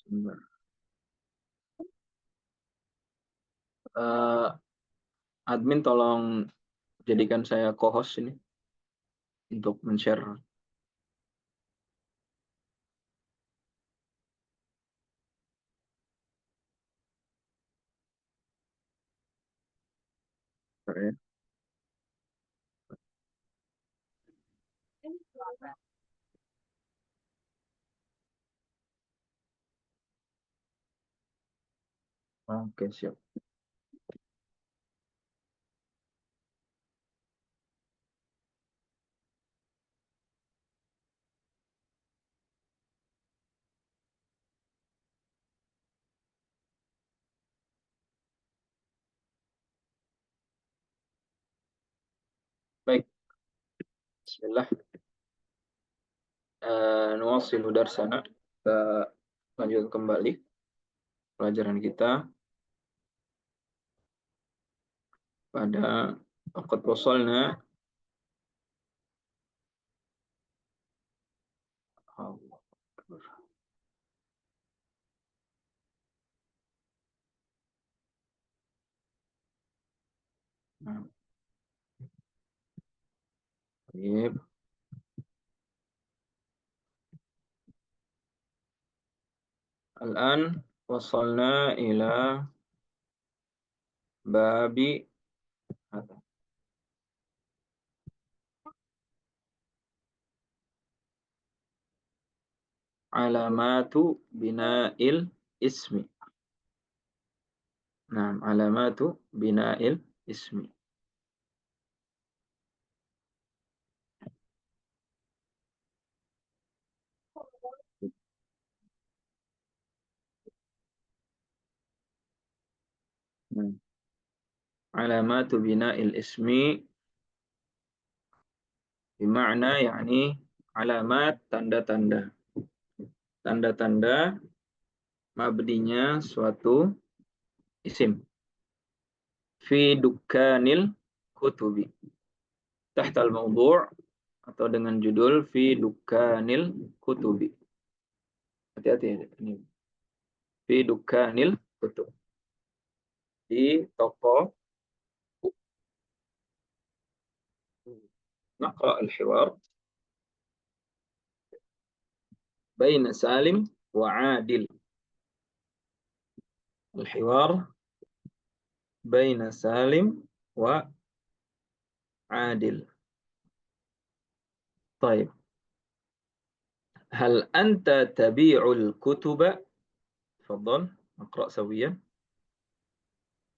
Sebentar. Eh, admin tolong jadikan saya co-host ini untuk men-share. Bentar ya. Oke, siap. Baik, bismillah. Nuwasilu darsana. Kita lanjut kembali pelajaran kita pada qad wasalna. Nah, baik. Al-an wasalna ila babi alamatu bina'il ismi. Nah, alamatu bina'il ismi. Nah, alamatu bina'il ismi bermakna yakni alamat tanda-tanda. Tanda-tanda mabninya suatu isim. Fi dukkanil kutubi. Tahta al-mawdu' atau dengan judul fi dukkanil kutubi. Hati-hati ini. Fi dukkanil kutub. Di toko. نقرأ الحوار بين سالم وعادل. الحوار بين سالم وعادل. طيب، هل أنت تبيع الكتب؟ تفضل نقرأ سويا.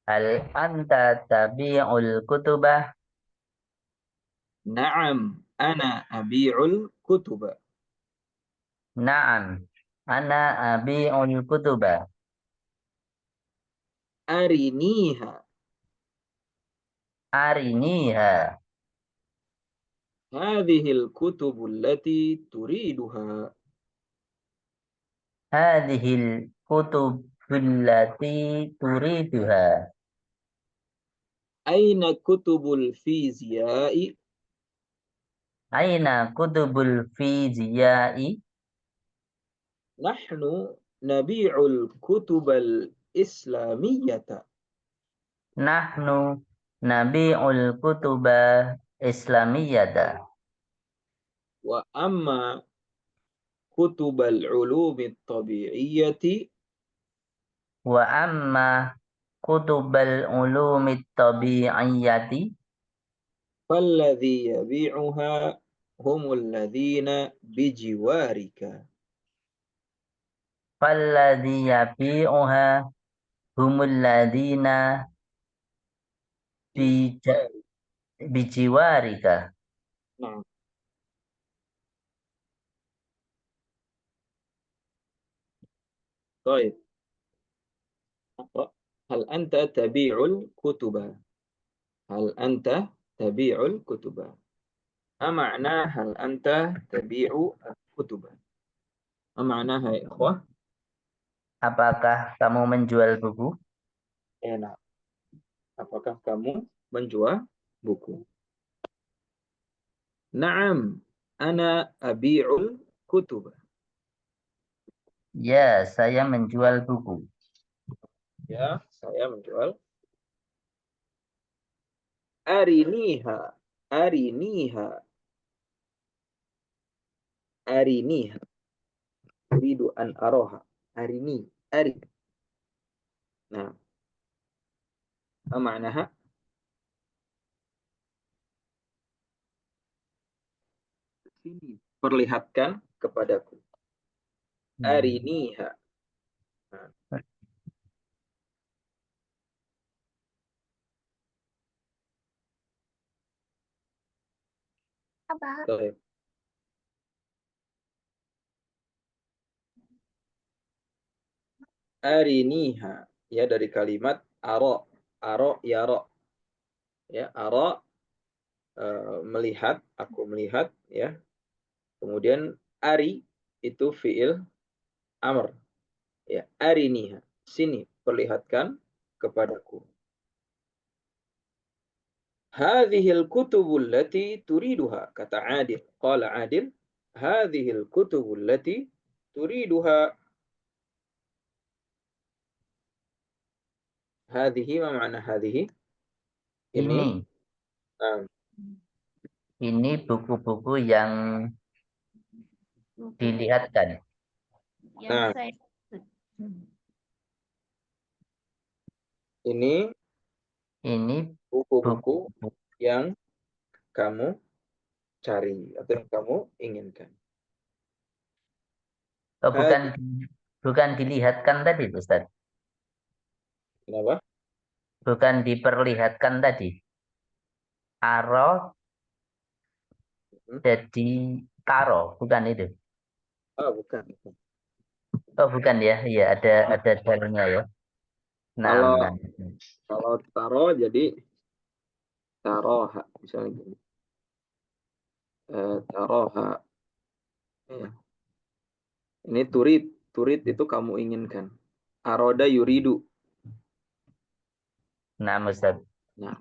هل أنت تبيع الكتب؟ نعم، أنا أبيع الكتب. نعم، أنا أبيع الكتب. أرنيها. أرنيها. هذه الكتب التي تريدها. هذه الكتب التي تريدها. أين كتب الفيزياء؟ أين كتب الفيزياء؟ نحن نبيع الكتب الإسلامية. نحن نبيع الكتب الإسلامية. وأما كتب العلوم الطبيعية وأما كتب العلوم الطبيعية فالذي يبيعها هم الذين بجوارك. فالذي يبيعها هم الذين بجوارك. نعم. طيب، هل أنت تبيع الكتب؟ هل أنت تبيع الكتب؟ ما معنى هل أنت تبيع الكتب؟ ما معناها يا إخوة؟ Apakah kamu menjual buku? Enak. Apakah kamu menjual buku? Naam, ana abi'ul kutub. Ya, saya menjual buku. Ya, saya menjual. Ariniha. Ariniha. Ariniha. Uridu an aroha. Arini. Ari. Nah, apa maknaha? Sini. Perlihatkan kepadaku. Ariniha. Nah, baik. Ariniha. Ya, dari kalimat aro. Aro, yaro. Ya, aro melihat, aku melihat, ya. Kemudian ari itu fiil amr. Ya, ariniha. Sini, perlihatkan kepadaku. Hadhil kutubul lati turiduha. Kata Adil. Qala Adil. Hadhil kutubul lati turiduha. Hadhihi, ma makna hadhihi? Ini. Ini, ini buku-buku yang dilihatkan. Nah, ini Ini buku-buku buku. yang kamu cari atau yang kamu inginkan. Oh, bukan Hadhi. bukan dilihatkan tadi, Ustaz. Kenapa? Bukan diperlihatkan tadi. Aro Hmm? jadi taro, bukan itu. Oh, bukan. Oh, bukan ya. Iya, ada dalnya ya. Nah, Kalau nah. kalau taro jadi taroha misalnya gini. Taroha. Ya. Ini turid. Turid itu kamu inginkan. Aroda yuridu. Nah, Ustaz. Nah,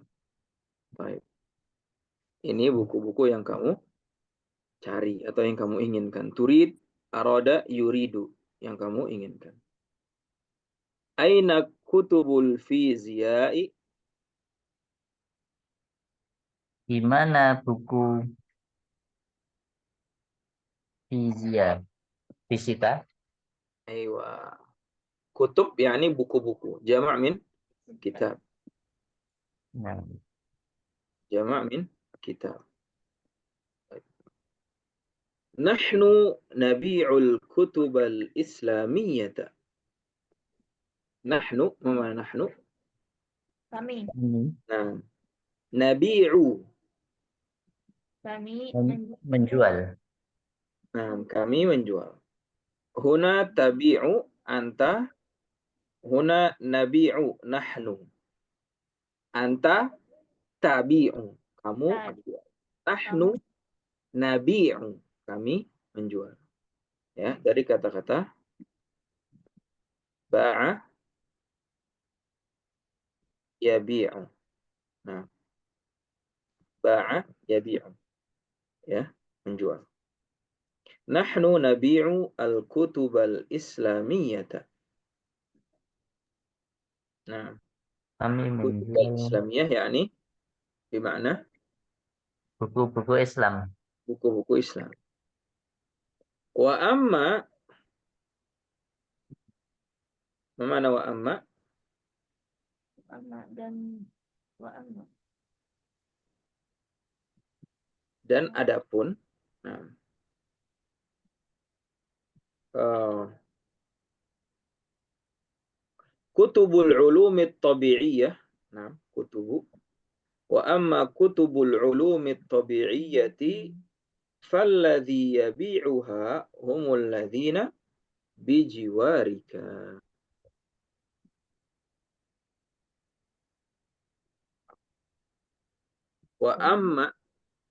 baik. Ini buku-buku yang kamu cari atau yang kamu inginkan. Turid, aroda, yuridu. Yang kamu inginkan. Aina kutubul fiziai. Di mana buku fizia? Fisika? Aywa. Kutub yakni buku-buku. Jama' min kitab. Nah, Jama' min kitab. Nahnu nabi'ul kutubal islamiyata. Nahnu, mana nahnu? Kami. Nah, nabi'u. Kami menjual. Nah, kami menjual. Huna tabi'u anta. Huna nabi'u nahnu. Anta tabi'u. Kamu menjual. Nahnu nabi'u. Kami menjual. Ya, dari kata-kata ba'a yabi'u. Nah, ba'a yabi'u. Ya, menjual. Nahnu nabi'u al-kutubal islamiyata. Nah, Kami kutubal menjual islamiyah yakni bermakna buku-buku Islam. buku-buku Islam. Wa amma, mana wa amma? dan wa amma. Dan adapun. Nah, kutubul ulumit tabi'iyah. Nah, kutubu. Wa amma kutubul ulumit tabi'iyyati falladhi yabi'uha humul ladhina bijiwarika. Wa amma,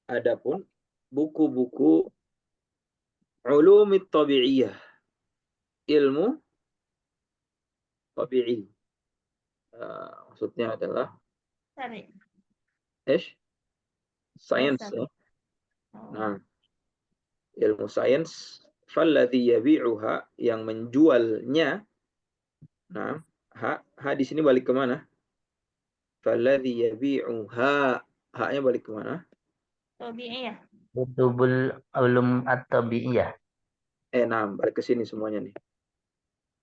adapun buku-buku ulumit tabi'iyah, ilmu tabi'i. Maksudnya adalah Tarik. sains ya. Oh. Nah, ilmu sains falladhi yabi'uha, yang menjualnya. Nah, ha di sini balik ke mana? Falladhi yabi'uha, ha-nya balik ke mana? Tabi'iyah. Kutubul ulum at-tabi'iyah. Nah, balik ke sini semuanya nih.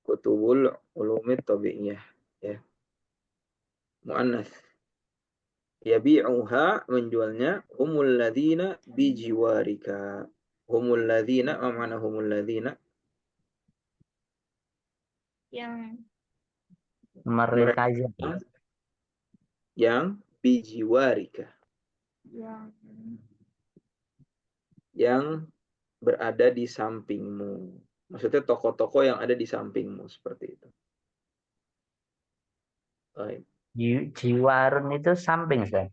Kutubul ulumit tabi'iyah, ya. Mu'annas. Yabi'uha, menjualnya, humul ladzina bijiwarika. Humul ladzina, mana humul ladzina? Yang Mereka Yang bijiwarika, yang yang berada di sampingmu. Maksudnya toko-toko yang ada di sampingmu, seperti itu. Baik. jiwarun itu samping, Ustaz.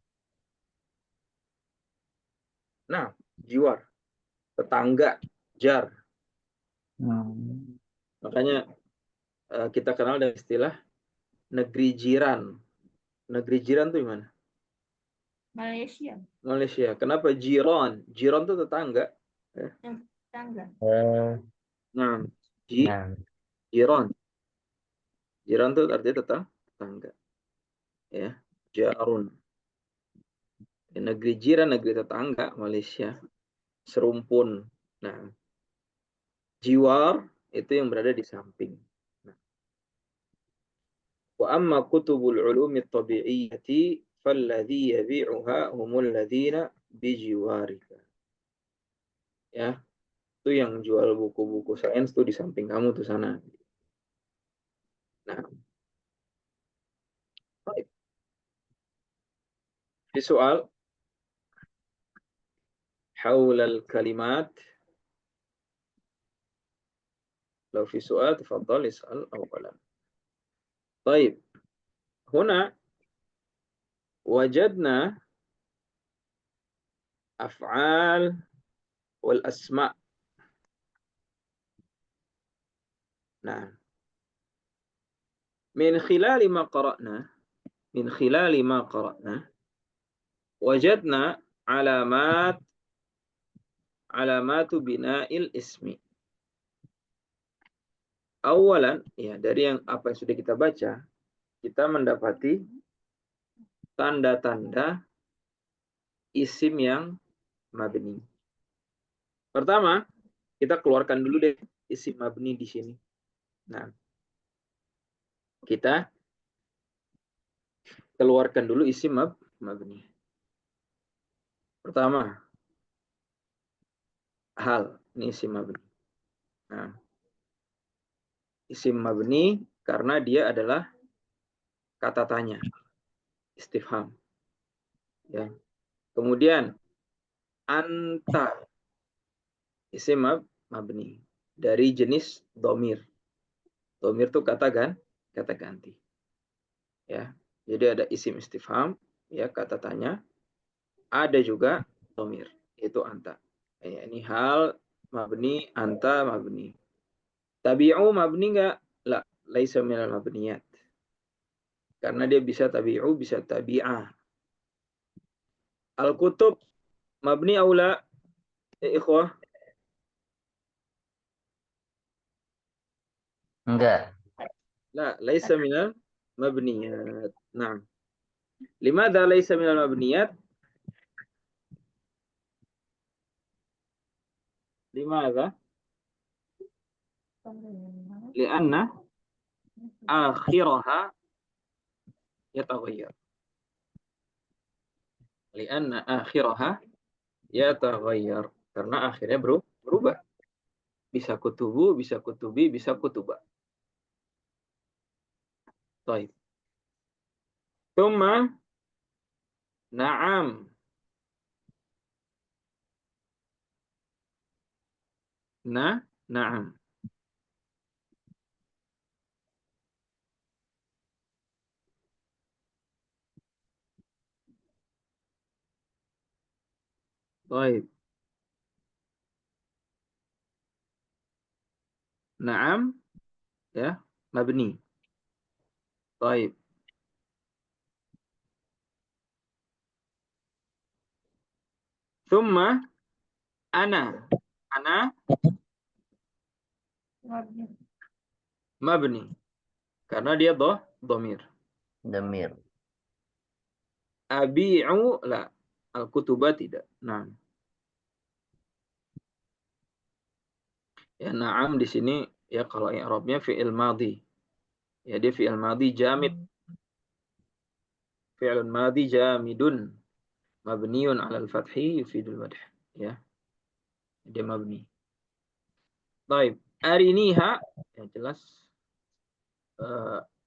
Nah, jiwar, tetangga, jar. Makanya kita kenal dengan istilah negeri jiran. Negeri jiran tuh gimana? Malaysia. Malaysia. Kenapa jiron? Jiron tuh tetangga. Ya. Tetangga. Nah, Nah, jiron. Jiran tuh artinya tetangga. Ya, jarun. Negeri jiran, negeri tetangga, Malaysia. Serumpun. Nah, jiwar itu yang berada di samping. Wa amma kutubul ulumi tabi'iyyati falladhi yabi'uha humul ladzina bijiwarika. Ya, itu yang jual buku-buku sains tuh di samping kamu tuh sana. Nah, baik. Di soal حول الكلمات. لو في سؤال تفضل اسأل أولا. طيب، هنا وجدنا أفعال والأسماء. نعم. من خلال ما قرأنا وجدنا علامات بناء الاسم. Awalan, ya, dari apa yang sudah kita baca, kita mendapati tanda-tanda isim yang mabni. Pertama, kita keluarkan dulu deh isim mabni di sini. Nah, kita keluarkan dulu isim mabni. Pertama, hal, ini isim mabni. Nah, isim mabni karena dia adalah kata tanya, istifham. Ya. Kemudian anta, isim mabni dari jenis domir. Domir itu kata ganti. Ya. Jadi ada isim istifham, ya, kata tanya. Ada juga domir, itu anta. Ya, ini hal mabni, anta mabni. Tabi'u mabni enggak? La, laisa minal mabniyat. Karena dia bisa tabi'u, bisa tabi'ah. Al-kutub mabni aula, ya ikhwah? enggak. La, laisa minal mabniyat. Nah, limadha laisa minal mabniyat? Limadha? Lianna akhiraha yataghayyar. Lianna akhiraha yataghayyar. Karena akhirnya berubah. Bisa kutubu, bisa kutubi, bisa kutuba. Baik. Thumma na'am. Na'am. Baik. Na'am, ya, mabni. Baik. Thumma ana. Ana mabni. Mabni. Karena dia dhamir. Damir. Abi'u la. Al-kutuba tidak. Nah. Ya, na'am di sini ya kalau i'rabnya fi'il madhi. Ya, dia fi'il madhi jamid. Fi'il madhi jamidun. Mabniun 'alal fathi yufidul madh. Ya. Dia mabni. Baik. Ariniha ya jelas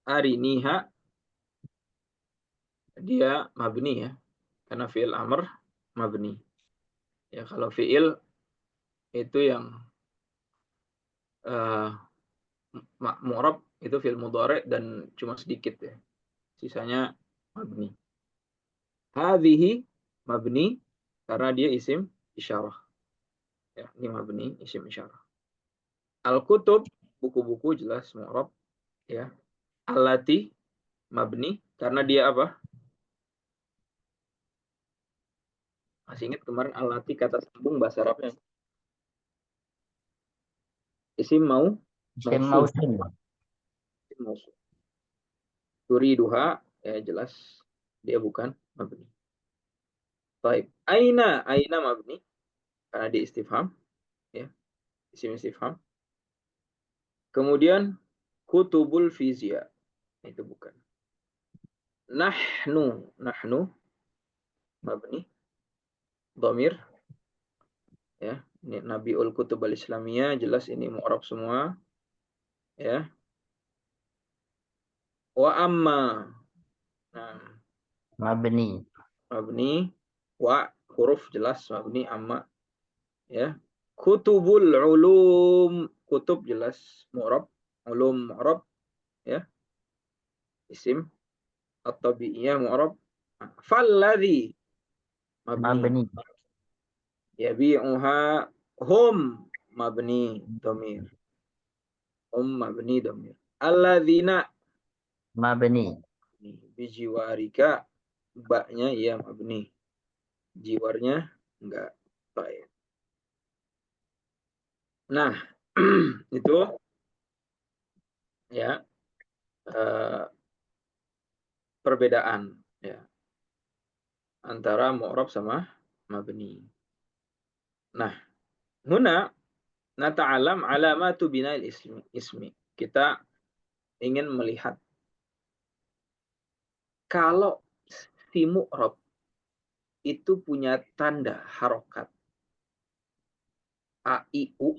ariniha dia mabni ya. Karena fi'il amr mabni. Ya, kalau fi'il itu yang mu'rab itu fi'il mudhari dan cuma sedikit ya. Sisanya mabni. Hadhihi mabni karena dia isim isyarah. Ya, ini mabni isim isyarah. Al-kutub buku-buku jelas mu'rab ya. Allati mabni karena dia apa? Masih ingat kemarin allati kata sambung bahasa Arabnya. Isim Isim mausul. mausul. Isim mausul. Turiduha ya jelas dia bukan mabni. Baik. Aina mabni karena dia istifham ya. Isim istifham. Kemudian kutubul fizia itu bukan. Nahnu mabni dhamir ya. Ini Nabiul Kutub al-Islamiyah jelas ini mu'rab semua ya. Wa amma nah, Mabni. mabni wa huruf jelas mabni amma ya. Kutubul ulum kutub jelas mu'rab ulum mu'rab ya. Isim at-tabi'iyah mu'rab. Falladhi mabni. Mabni. Yabi'uha hum mabni dhamir. Hum mabni dhamir. Alladzina Mabni. bijiwarika baknya ya mabni. Jiwarnya enggak. Baik. Nah, itu ya perbedaan ya antara mu'rab sama mabni. Nah, huna nata'alam alamatu bina'il ismi. Kita ingin melihat kalau si mu'rab itu punya tanda harokat a i u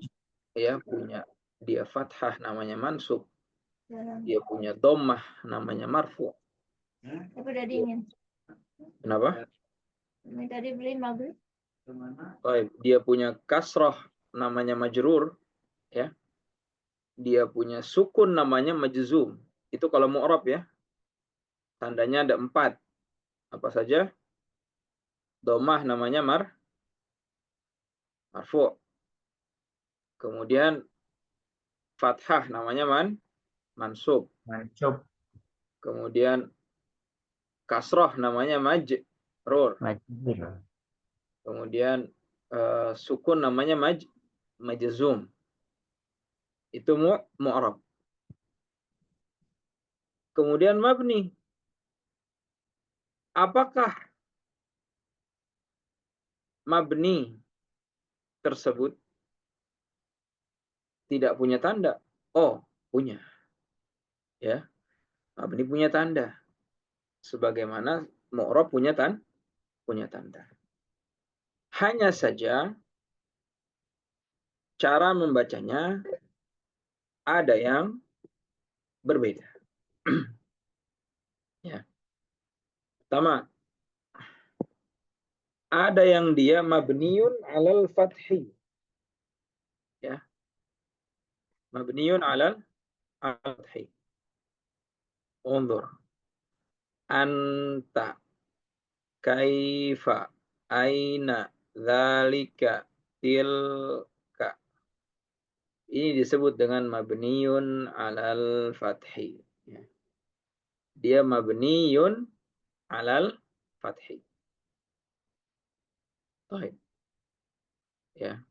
ya punya dia fathah namanya mansub, dia punya dhammah namanya marfu. Tapi udah dingin. Kenapa? Ini tadi beli maghrib. Baik, dia punya kasrah namanya majrur ya. Dia punya sukun namanya majzum. Itu kalau mu'rab ya. Tandanya ada 4. Apa saja? Dhammah namanya marfu. Kemudian fathah namanya mansub. Mansub. Kemudian kasrah namanya majrur. Majrur. Kemudian sukun namanya majzum. Itu mu'rab. Kemudian mabni. Apakah mabni tersebut tidak punya tanda? Oh, punya. Ya. Mabni punya tanda. Sebagaimana mu'rab punya tanda. Hanya saja cara membacanya ada yang berbeda. Ya. Pertama, ada yang dia mabniun alal fathi. Ya. Mabniun alal fathi. Undur. Anta. Kaifa. Aina. Zalika. Tilka. Ini disebut dengan mabniun alal fathi. Ya. Dia mabniun alal fathi. Baik. Ya.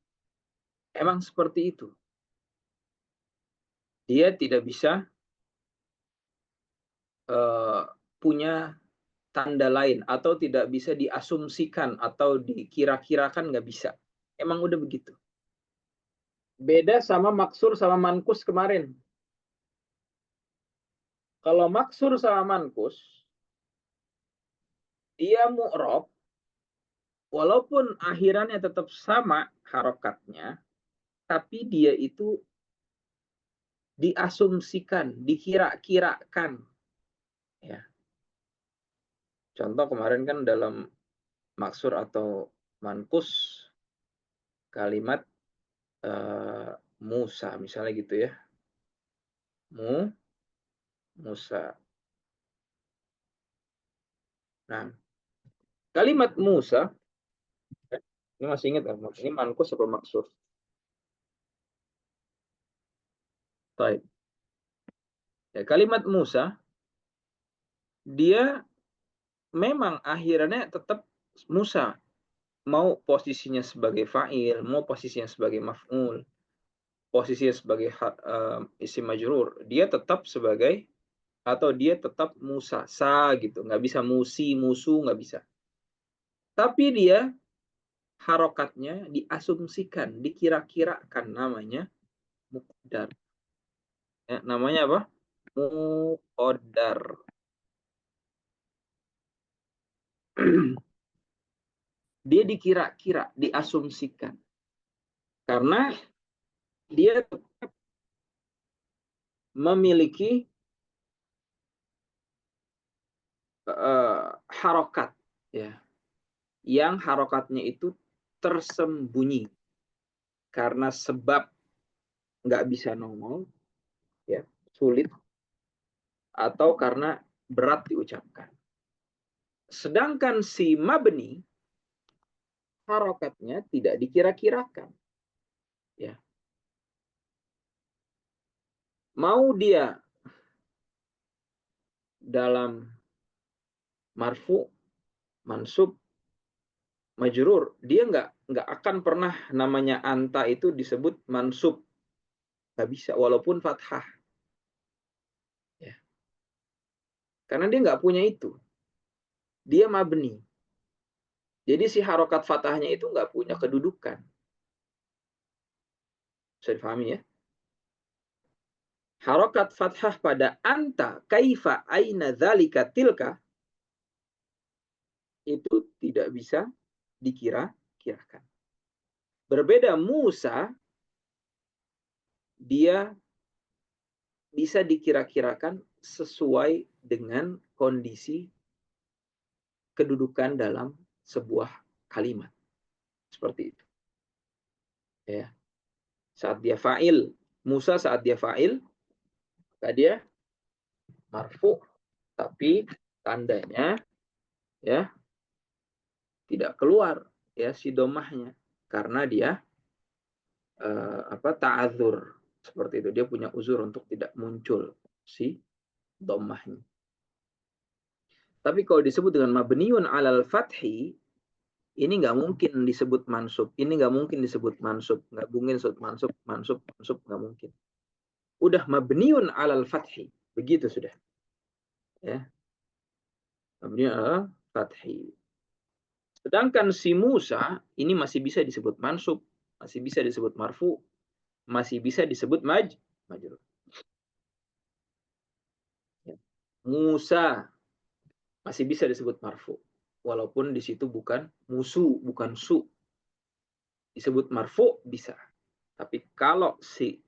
Emang seperti itu. dia tidak bisa punya tanda lain atau tidak bisa diasumsikan atau dikira-kirakan, nggak bisa. Emang udah begitu. Beda sama maksur sama mankus kemarin. Kalau maksur sama mankus, dia mu'rob, walaupun akhirannya tetap sama harokatnya, tapi dia itu diasumsikan, dikira-kirakan. Ya. Contoh kemarin kan dalam maksur atau mankus kalimat Musa misalnya gitu ya. Musa. Nah, kalimat Musa ini masih ingat kan? Ini mankus atau maksur? Baik. Ya, kalimat Musa dia memang akhirannya tetap Musa. Mau posisinya sebagai fa'il, mau posisinya sebagai maf'ul, posisinya sebagai isim majrur, dia tetap sebagai atau dia tetap Musa, gitu. Nggak bisa musi, musu, nggak bisa. Tapi dia harokatnya diasumsikan, dikira-kirakan, namanya muqaddar. Ya, namanya apa? Muqaddar. Dia dikira-kira, diasumsikan. Karena dia memiliki harokat, ya, yang harokatnya itu tersembunyi karena sebab nggak bisa nongol, ya, sulit, atau karena berat diucapkan. Sedangkan si mabni harokatnya tidak dikira-kirakan, ya. Mau dia dalam marfu, mansub, majrur, dia nggak akan pernah namanya anta itu disebut mansub, nggak bisa walaupun fathah, ya. Karena dia nggak punya itu, dia mabni. Jadi si harokat fathahnya itu nggak punya kedudukan. Bisa dipahami ya? Harokat fathah pada anta, kaifa, aina, dzalika, tilka, itu tidak bisa dikira-kirakan. Berbeda Musa, dia bisa dikira-kirakan sesuai dengan kondisi kedudukan dalam sebuah kalimat. Seperti itu. Ya. Saat dia fa'il, Musa saat dia fa'il, maka dia marfu, tapi tandanya, ya, tidak keluar, ya, si domahnya, karena dia ta'adzur, seperti itu. Dia punya uzur untuk tidak muncul si domahnya. Tapi kalau disebut dengan mabniun alal fathi, ini nggak mungkin disebut mansub. Ini nggak mungkin disebut mansub. Nggak mungkin disebut mansub, nggak mungkin. Udah mabniun alal fathi. Begitu sudah. Ya. Mabniun alal fathi. Sedangkan si Musa, ini masih bisa disebut mansub, masih bisa disebut marfu, masih bisa disebut majrur. Ya. Musa masih bisa disebut marfu, walaupun di situ bukan musu, bukan su. Disebut marfu bisa. Tapi kalau si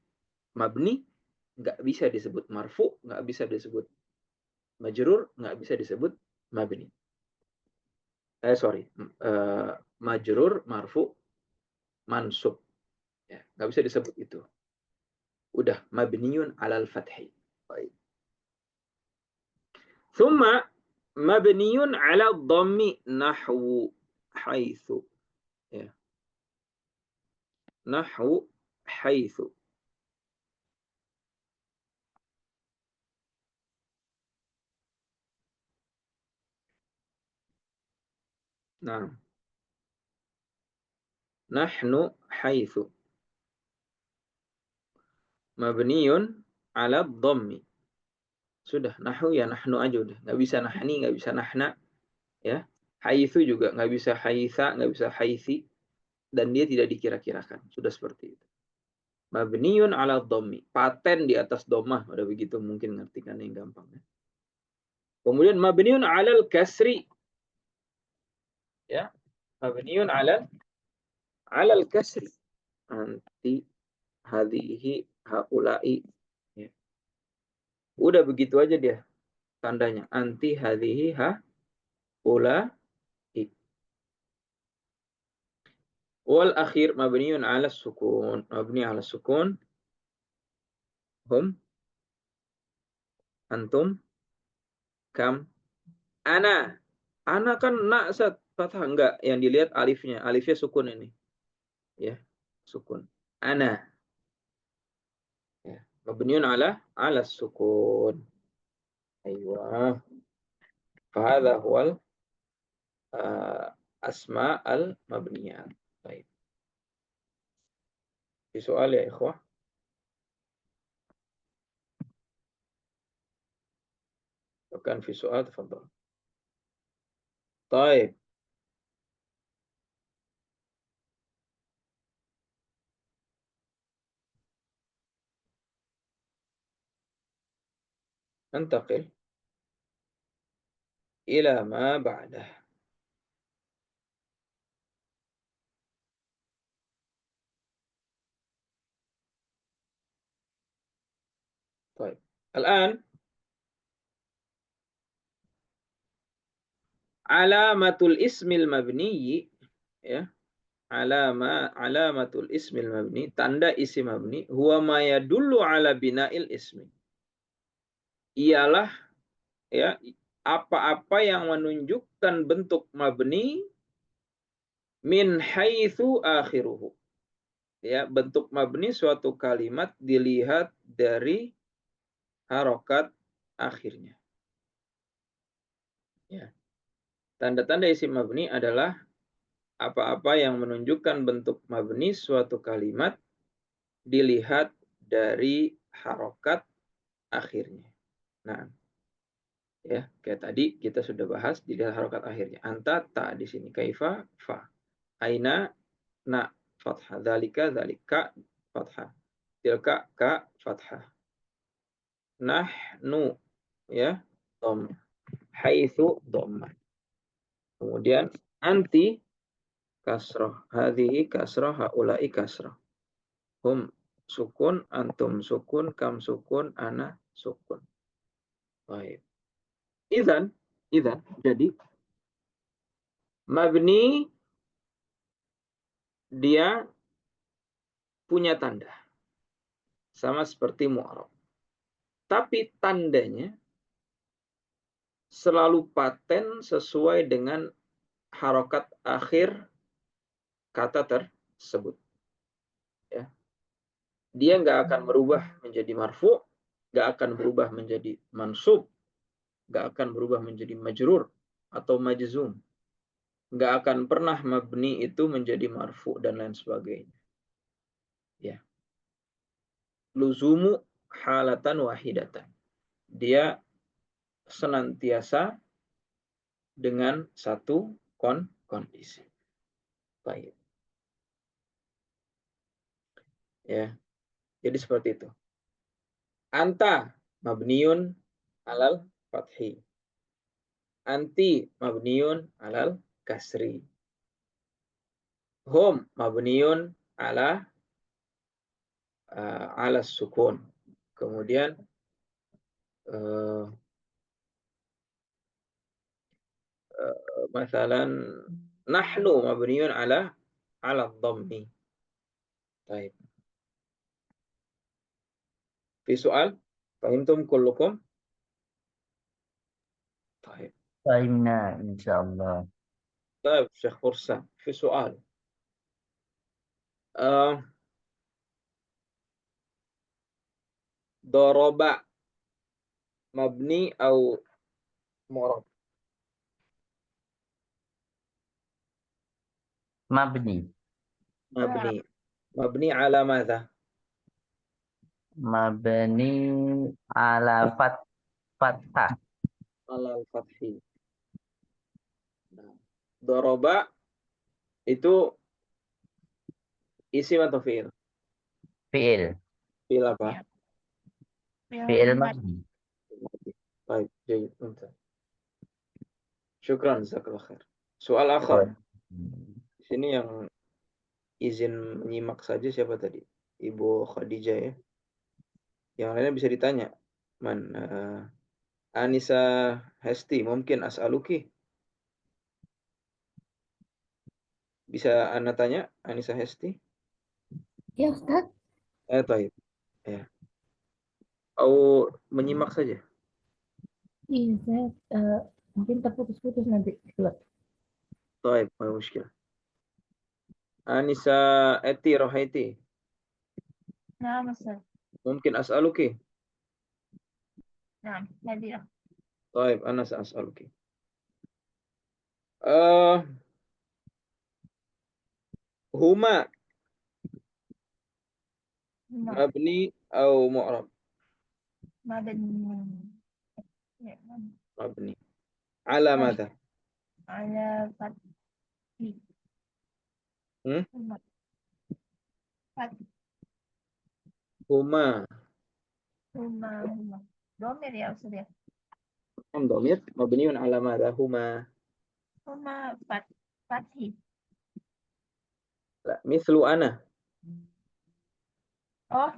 mabni nggak bisa disebut marfu, nggak bisa disebut majrur, nggak bisa disebut mabni. Majrur, marfu, mansub. Ya, nggak bisa disebut itu. Udah mabniun alal fathi. Baik. Thumma mabniun ala dhammi nahwu haitsu. Ya. Nahwu haitsu. Nah. Nahnu haitsu. Mabniun ala dhammi. Sudah, nahu ya nahnu aja udah. Nggak bisa nahni, nggak bisa nahna. Ya. Haitsu juga nggak bisa haitsa, nggak bisa haitsi. Dan dia tidak dikira-kirakan. Sudah seperti itu. Mabniun ala dhammi. Paten di atas dhammah. Udah begitu mungkin ngertikan yang gampang. Ya. Kemudian mabniun alal kasri. Ya. Mabniun alal kasri. Anti, hadhihi, haula'i. Ya. Udah begitu aja dia tandanya. Anti, hadhihi, haula'i. Wal akhir mabniun ala sukun. Mabni ala sukun. Hum, antum, kam, ana. Ana kan naksat fathah enggak, yang dilihat alifnya. Alifnya sukun ini. Ya, sukun. Ana. Ya. Mabniun ala sukun. Aywa. Fahadha huwal asma al mabniyat. Baik. Di soal ya ikhwah. Bukan fi soal, tafadhal. Baik. ننتقل إلى ما بعده. طيب الآن alamatul ismil mabni, ya, alamatul ismil mabni, tanda isim mabni, huwa ma yadullu ala bina'il ismi, ialah, ya, apa-apa yang menunjukkan bentuk mabni min haitsu akhiruhu, ya, bentuk mabni suatu kalimat dilihat dari harokat akhirnya. Ya. Tanda-tanda isim mabni adalah apa-apa yang menunjukkan bentuk mabni suatu kalimat dilihat dari harokat akhirnya. Nah, ya, kayak tadi kita sudah bahas dilihat harokat akhirnya. Anta ta di sini, kaifa fa, aina na fathah, dzalika dzalika fathah, tilka ka fathah, nahnu, ya, dhamma, haitsu dhamma. Kemudian anti kasrah, hadhihi kasrah, haula'i kasrah. Hum sukun, antum sukun, kam sukun, ana sukun. Baik. Idzan, jadi mabni dia punya tanda. Sama seperti mu'rab. Tapi tandanya selalu paten sesuai dengan harokat akhir kata tersebut. Ya. Dia nggak akan berubah menjadi marfu, nggak akan berubah menjadi mansub, nggak akan berubah menjadi majrur atau majzum. Nggak akan pernah mabni itu menjadi marfu dan lain sebagainya. Ya. Luzumu halatan wahidatan. Dia senantiasa dengan satu kondisi. Baik. Ya. Jadi seperti itu. Anta mabniun alal fathi. Anti mabniun alal kasri. Hum mabniun ala sukun. Kemudian masalan nahnu mabniun ala dhammi. Baik. Fi soal? Fahimtum kullukum? Baik. Fahimna insyaallah. طيب شيخ فرصة في سؤال ضرب مبني أو معرب؟ Mabni. مبني على ماذا؟ Mabni ala fathah. Alal fathi. Nah, doroba itu isim atau fi'il? Fi'il. Fi'il apa? Fi'il mabni. Baik, jadi untuk. Syukran, jazakallah khair. Soal akhir. Di sini yang izin menyimak saja siapa tadi? Ibu Khadijah ya. Yang lainnya bisa ditanya. Anissa Hesti, mungkin as'aluki. Bisa Anda tanya, Anissa Hesti? Ya Ustaz. Taib. Ya. Au menyimak saja. Iya, saya mungkin terputus-putus nanti. Taib, ma mushkilah. Anissa Eti Rohaiti. Nah, Ustaz. Mungkin as'aluki. Nah, hadir. Taib, ana as'aluki. Huma mabni au mu'rab? Mabni. Ya, Mabni. Ala madha? ala fathi. Hmm? Fathi. Huma. Huma. Domir ya Ustaz ya. Dhamir mabniun ala madha? Huma. Huma fathi. La, mislu ana. Oh,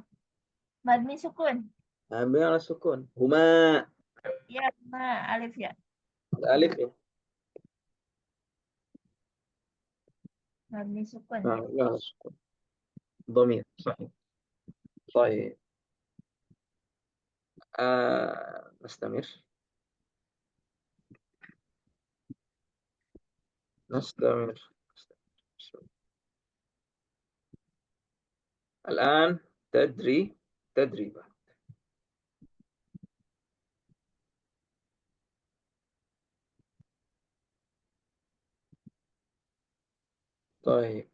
mabni sukun. Mabni ala sukun. Huma. Ya, ma alif ya. Alif ya. Mabni sukun. Ya, sukun. Dhamir. Sahih. Sahih. نستمر. الآن تدريبا. طيب،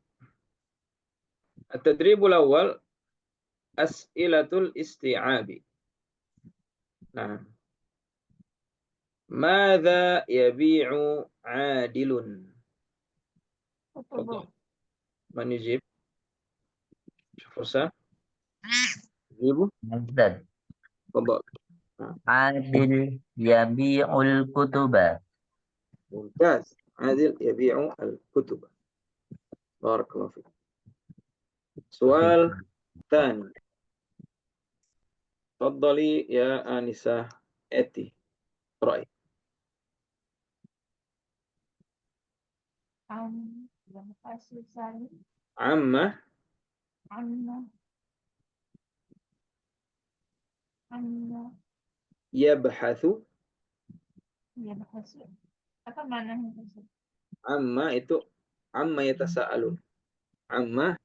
التدريب الأول أسئلة الاستيعاب. نعم. ماذا يبيع عادل؟ تفضل. من يجيب؟ شوف فرصة. جيبه. Muzdad. تفضل. Adil yabi'ul kutuba. ممتاز. عادل يبيع الكتب. بارك الله فيك. سؤال ثاني. تفضلي يا آنسة أتي. رأي. عما يبحث. Apa maknanya? Amma itu amma yatasaalun. Amma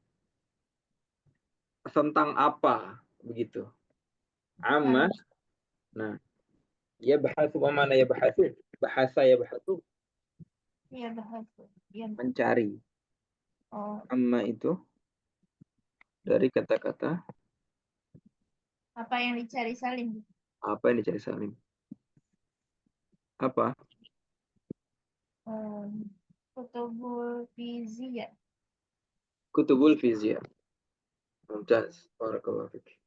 tentang apa begitu. Amma. Nah, yabhatsu apa mana yabhatsu? Bahasa yabhatsu. Iya, bahasa. Mencari. Oh, Amma itu dari kata-kata apa yang dicari Salim? apa yang dicari Salim? Apa? Kutubul Fiziyah. Kutubul Fiziyah. Mumtaz. Barakallahu fik.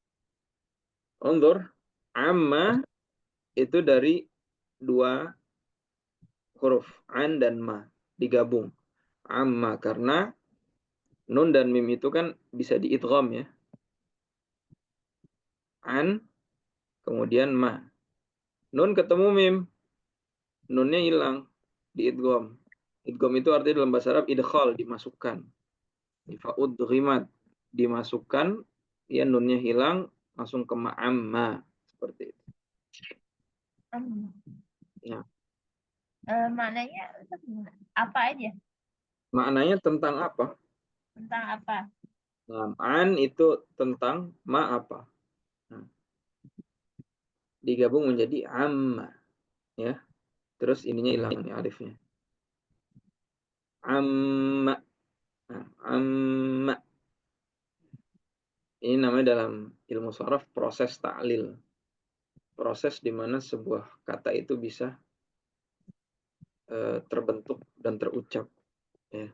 Undur. Amma itu dari dua huruf an dan ma digabung. Amma karena nun dan mim itu kan bisa diidgham ya. An kemudian ma. Nun ketemu mim. Nunnya hilang diidgham. Idgham itu artinya dalam bahasa Arab idkhal, dimasukkan. Fa'udghimat, dimasukkan, ya nunnya hilang langsung ke ma'amma seperti itu. Ya. Maknanya apa aja? Maknanya tentang apa? Tentang apa? Nah, an itu tentang ma apa. Nah, digabung menjadi amma. Ya. Terus ininya hilang ya alifnya. Amma. Nah, amma. Ini namanya dalam ilmu sharaf proses ta'lil. Proses di mana sebuah kata itu bisa terbentuk dan terucap. Ya.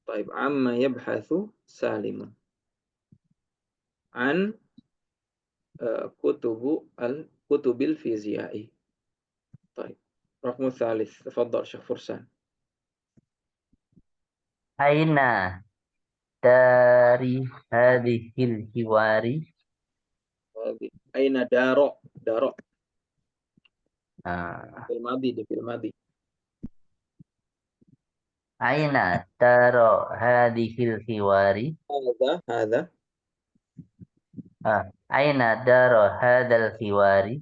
Taib amma yabhathu salimun. An kutubil fiziai. Taib. Raqmu thalith. Tafadhal Syekh Fursan. Aina dari hadhil hiwari. Aina daro. Daro. Nah, Di fil madhi. aina daro hadhil hiwari. Hadha. Aina daro hadal hiwari.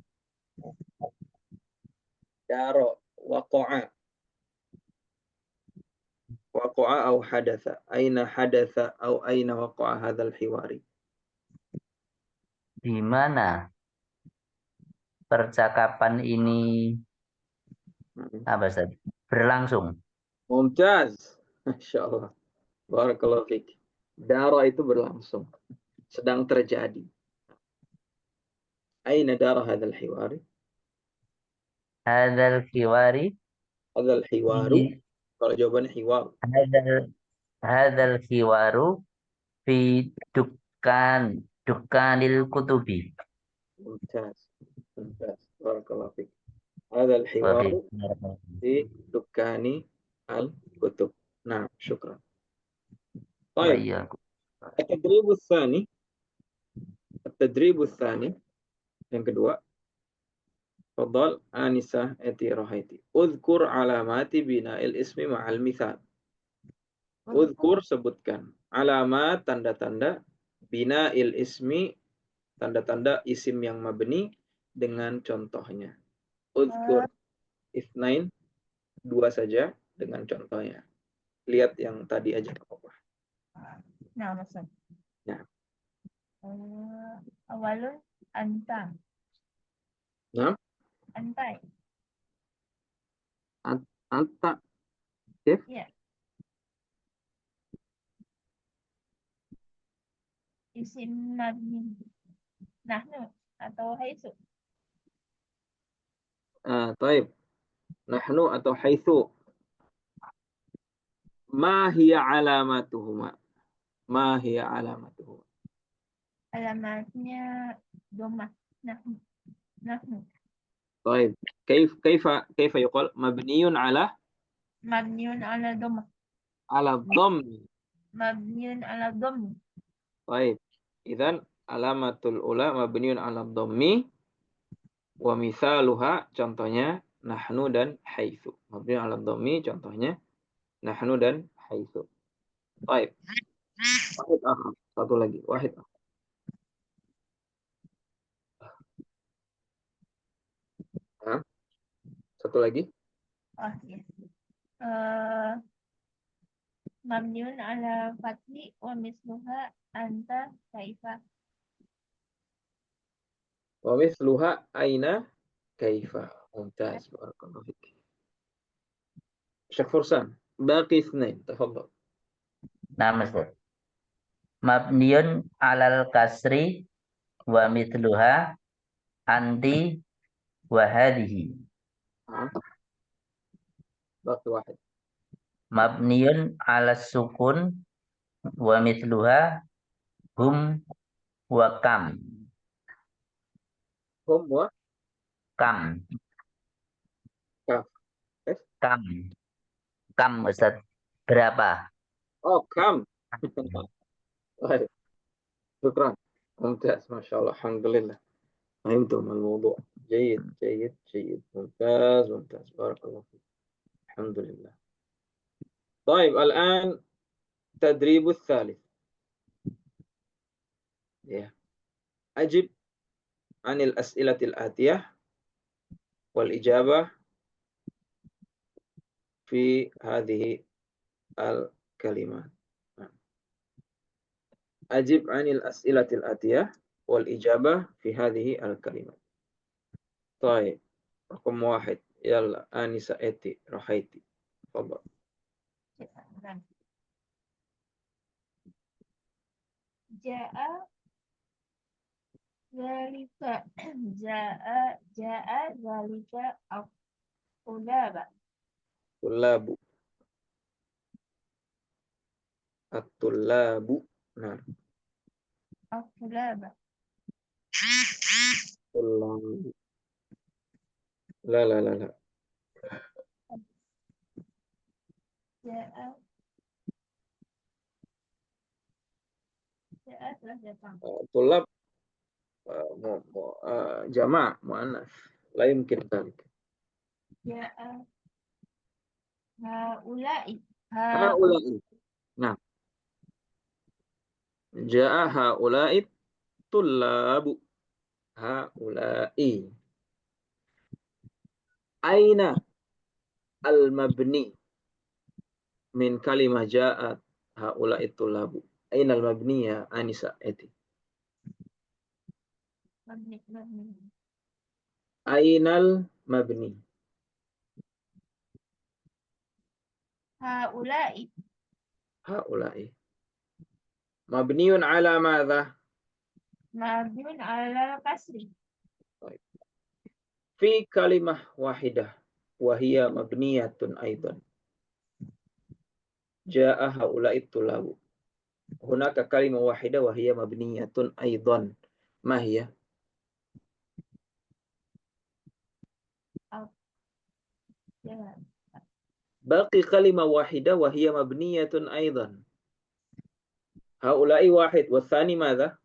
Daro. Waqa'a. Waqa'a au hadatha. Aina hadatha au aina waqa'a hadzal hiwari. Di mana percakapan ini berlangsung? Mumtaz. Masya Allah. Barakallahu fiik. Dara itu berlangsung. Sedang terjadi. Aina dara hadzal hiwari? Hadal hiwari. Hadzal hiwaru. Kalau jawabannya hiwar. Hadal hiwaru fi dukkanil kutubi. Mumtaz. Mumtaz. Barakallahu fiik. Hadzal hiwaru fi dukkani al-kutub. Nah, syukran. Baik. At-tadribu tsani. At-tadribu tsani. Yang kedua. Fadal Anisa Eti Rohaiti. Udhkur alamati bina'il ismi ma'al mithal. Udhkur sebutkan. Alamat tanda-tanda bina'il ismi tanda-tanda isim yang mabni dengan contohnya. Udhkur ithnain dua saja dengan contohnya. Lihat yang tadi aja apa. Nah, maksud. Ya. Awalun anta. Nah. Antai. Anta. Kif? Iya. Isim mabni. Nahnu atau haisu. Taib. Nahnu atau haitsu. Ma hiya alamatuhuma? Ma hiya alamatuhuma? Alamatnya domah. Nahnu. طيب كيف يقال مبني على Mabniun ala domah. الضم. Mabniun ala dom. طيب إذن علامة الأولى مبني على الضم ومثالها contohnya nahnu dan haitsu. Mabni ala dhammi contohnya nahnu dan haitsu. Baik. Wahid akhar. Satu lagi. Wahid akhar. Satu lagi. Oh, iya. Mabniun ala fathi wa misluha anta kaifa. Wa mithluha aina kaifa. Mumtaz. Barakallahu fik. Syekh Fursan. Baqi ithnain. Tafadhal. Nah, Ustaz. Mabniun alal kasri wa mithluha anti wa hadhihi. Baqi wahid. Mabniun ala sukun wa mithluha hum wa kam. Hum wa Kam. kaf. Kam. Kam, Ustaz. Berapa? Oh, kam. Baik. Syukran. Mumtaz. Masya Allah. Alhamdulillah. فهمتم الموضوع. جيد جيد جيد. ممتاز ممتاز. بارك الله فيك. الحمد لله. طيب الآن تدريب الثالث. أجب عن الأسئلة الآتية والإجابة في هذه الكلمات. أجب عن الأسئلة الآتية والإجابة في هذه الكلمات. طيب رقم واحد. يلا آنسة إتي رحيتي. تفضل. Ja'a zalika ja'a zalika al-tulaba. Tullabu. At-tullabu. Nah, Al-tulaba. tullabu. La la la la. Ja'a telah datang. Tullab jama' muannas. La yumkin dzalik. Ja'a haula'i. Haula'i. Nah, ja'a haula'i tullabu. Haula'i. Aina al-mabni min kalimah ja'at haula'i tullabu. Aina al-mabni ya Anisa eti. Mabni. Ainal mabni. Haula'i. Haula'i. Mabniun ala madha? Mabniun ala kasri. Fi kalimah wahidah. Wahia mabniyatun aidan. Ja'a haula'i tullabu. Hunaka kalimah wahidah wahia mabniyatun aidan. Ma hiya? Ya. Baqi kalimah wahidah wahia mabniyatun aidan. Haula'i wahid. Wathani madha?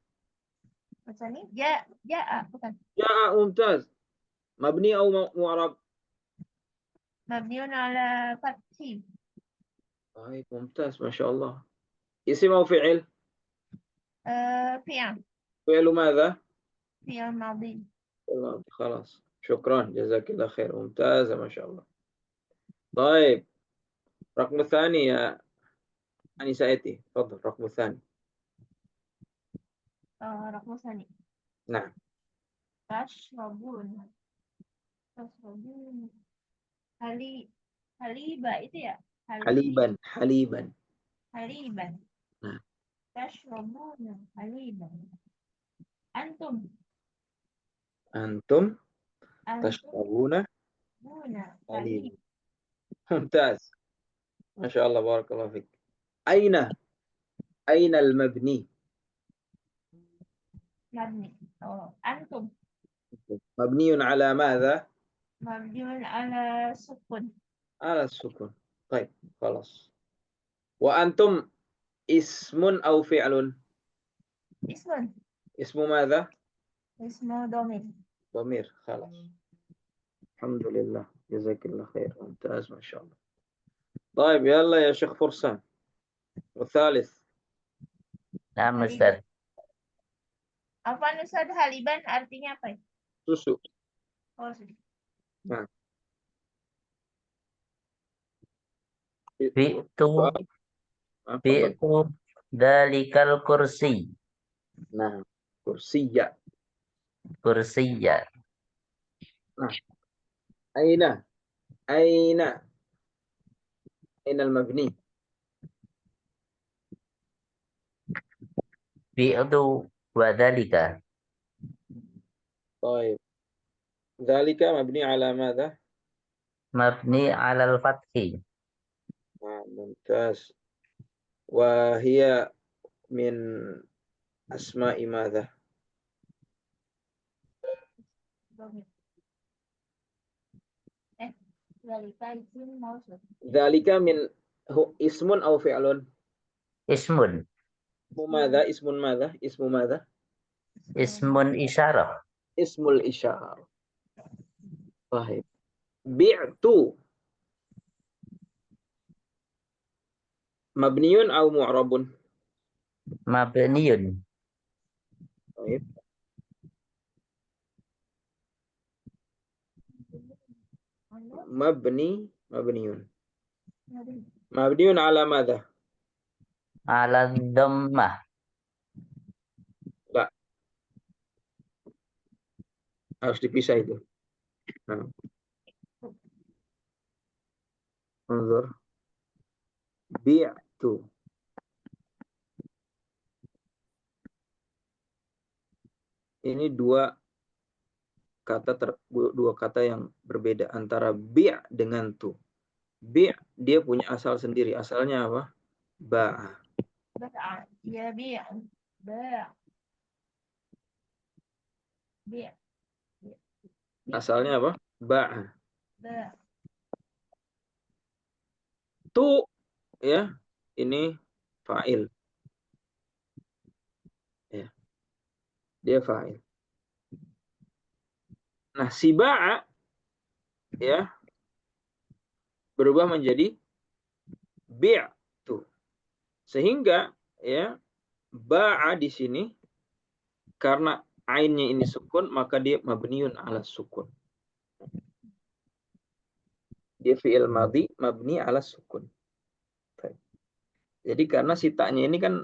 Masani ja'a bukan. Ja'a mumtaz. Mabni au mu'arab? Mabniun ala fathi. Baik, mumtaz. Masya Allah. Isim au fi'il? Fi'al. Fi'il madha? Fi'al madhi. خلاص. شكرا. جزاك الله خير. ممتازة ما شاء الله. طيب. رقم الثاني يا أنسة إتي. تفضل. رقم الثاني. Raqmu sani. نعم. Tashrabun. Haliba itu ya? Haliban. Haliban. Nah. Tashrabuna haliban. Antum tashrabuna buna haliban. ممتاز. ما شاء الله بارك الله فيك. أين المبني؟ mabni. Antum مبني على ماذا؟ mabniun ala sukun. على السكون. طيب خلاص. وأنتم اسم أو فعل؟ Ismun. اسم ماذا؟ Ismu domir. ضمير. خلاص. الحمد لله. جزاك الله خير. ممتاز ما شاء الله. طيب يلا يا شيخ فرسان. والثالث. Nah, Ustaz. Apa Ustaz, haliban artinya apa? Susu. Oh, susu. Nah. Bi'tu dalikal kursi. Nah, kursiya. Kursiyya. Nah. Aina al-mabni? Bi'tu wa dalika. طيب. ذلك مبني على ماذا؟ Mabni alal fathi. ممتاز. وهي من أسماء ماذا؟ Domir. Zalika isim mausuf. ذلك من اسم أو فعل؟ Ismun. اسم ماذا؟ Ismun isyarah. اسم الإشارة. طيب. بعت مبني أو معرب؟ Mabniyun. طيب. مبني على ماذا؟ Ala dhammah. لا, harus dipisah itu. Nah. انظر. بعت ini dua kata yang berbeda antara bi' dengan tu. Bi' dia punya asal sendiri. Asalnya apa? Ba'a. باع يبيع باع بيع Asalnya apa? Ba'a. باع Tu ya, ini fa'il. Ya, dia fa'il. Nah, si ba'a ya berubah menjadi bi' tu. Sehingga ya ba'a di sini karena ainnya ini sukun maka dia mabniun ala sukun. Dia fi'il madhi mabni ala sukun. Baik. Jadi karena si ta'nya ini kan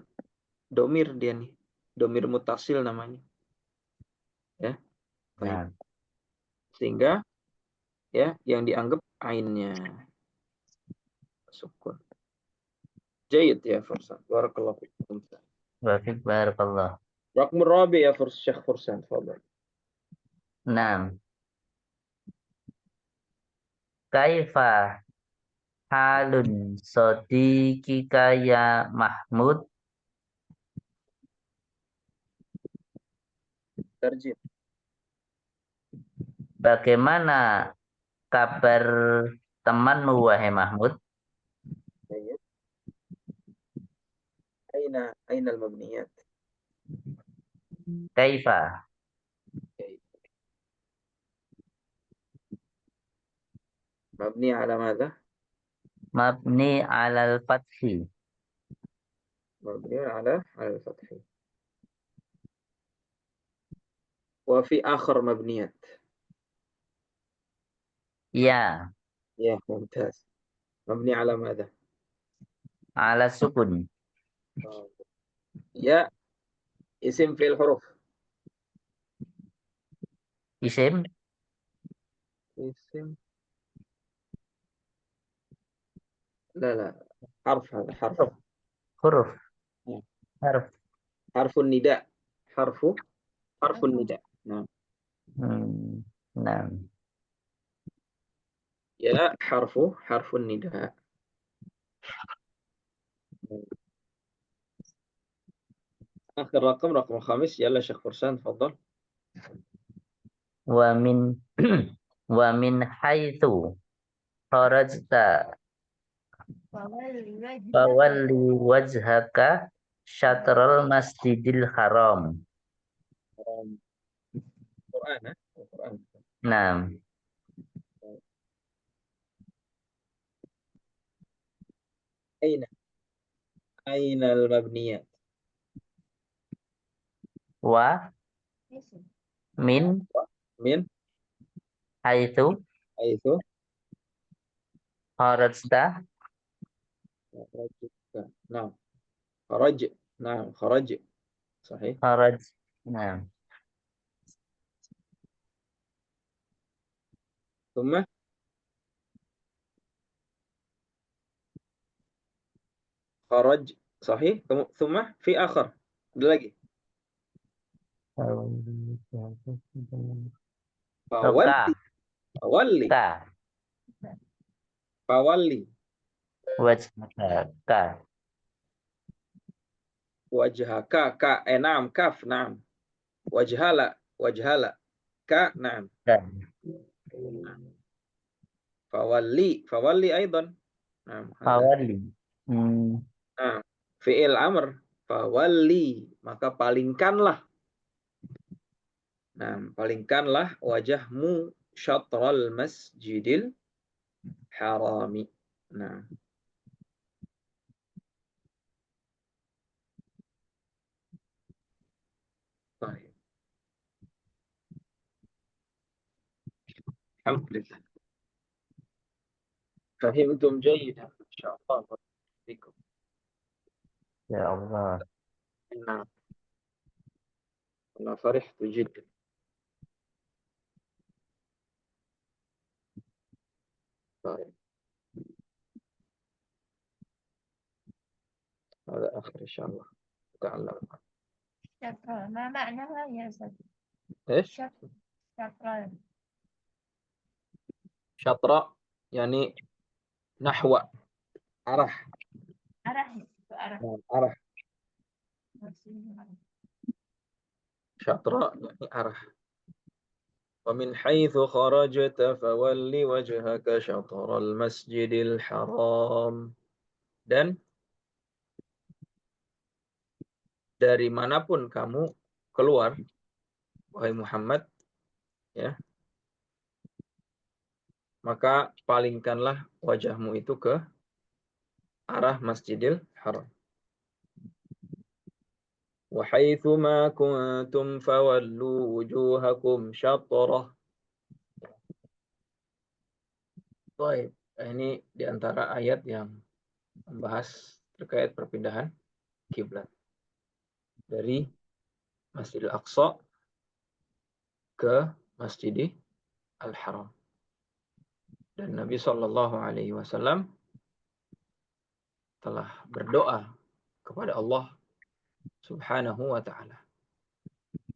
domir dia nih. Domir mutasil namanya. Ya. Baik. Nah, Sehingga ya yang dianggap ainnya sukun. Jayid ya Fursan. Barakallahu fikum. wafik barakallah. Rakm rabi ya Syekh Fursan. Fadal. Nah, kaifa halun sodikika ya Mahmud? Terjim. Bagaimana kabar temanmu wahai Mahmud? Jayid. Aina al-mabniyat. Kaifa Jayid. Mabni ala madha? mabni alal fathi. مبني على الفتح وفي آخر مبنيات. Ya, يا ممتاز. مبني على ماذا؟ ala sukun. يا اسم في الحروف. Isim اسم لا حرف، هذا حرف. huruf, huruf, harf. حرف النداء. حرف النداء. نعم. Nah, يا حرف النداء. آخر رقم الخامس. يلا شيخ فرسان تفضل. wa min wa min haitsu kharajta فولي وجهك fawalli wajhaka syatral masjidil haram. القرآن. القرآن. Nah, أين المبنيات؟ wa اسم min من haitsu حيث kharajta خرجت. نعم. خرج. نعم خرج. صحيح. kharaj. Nah, ثم خرج. صحيح. ثم في آخر. ada lagi. ka فولي. فولي. ka فولي wajhaka ka وجهك. نعم كاف. نعم. وجهلا. نعم. ka فولي أيضا. نعم هذا. fawalli. نعم فعل أمر. فولي maka palingkanlah. Nah, palingkanlah wajahmu syatral masjidil harami. Nah, baik. Alhamdulillah. Fahimtum jayyidan. Insyaallah. Barakallahu Ya Allah. Nah, أنا فرحت جدا. طيب. هذا آخر إن شاء الله. تعلم. شكرا ما معناها يا أستاذ؟ إيش؟ شطرا. شطرة يعني نحو، arah. Arah itu arah. Arah. Maksudnya arah. Syatra yani arah. ومن حيث خرجت فول وجهك شطر المسجد الحرام. Dan dari manapun kamu keluar, wahai Muhammad, ya, maka palingkanlah wajahmu itu ke arah Masjidil Haram. Wa haitsu ma kuntum fawallu wujuhakum syatrah. Baik, ini di antara ayat yang membahas terkait perpindahan kiblat dari Masjidil Aqsa ke Masjidil Al-Haram. Dan Nabi Shallallahu Alaihi Wasallam telah berdoa kepada Allah Subhanahu wa Ta'ala.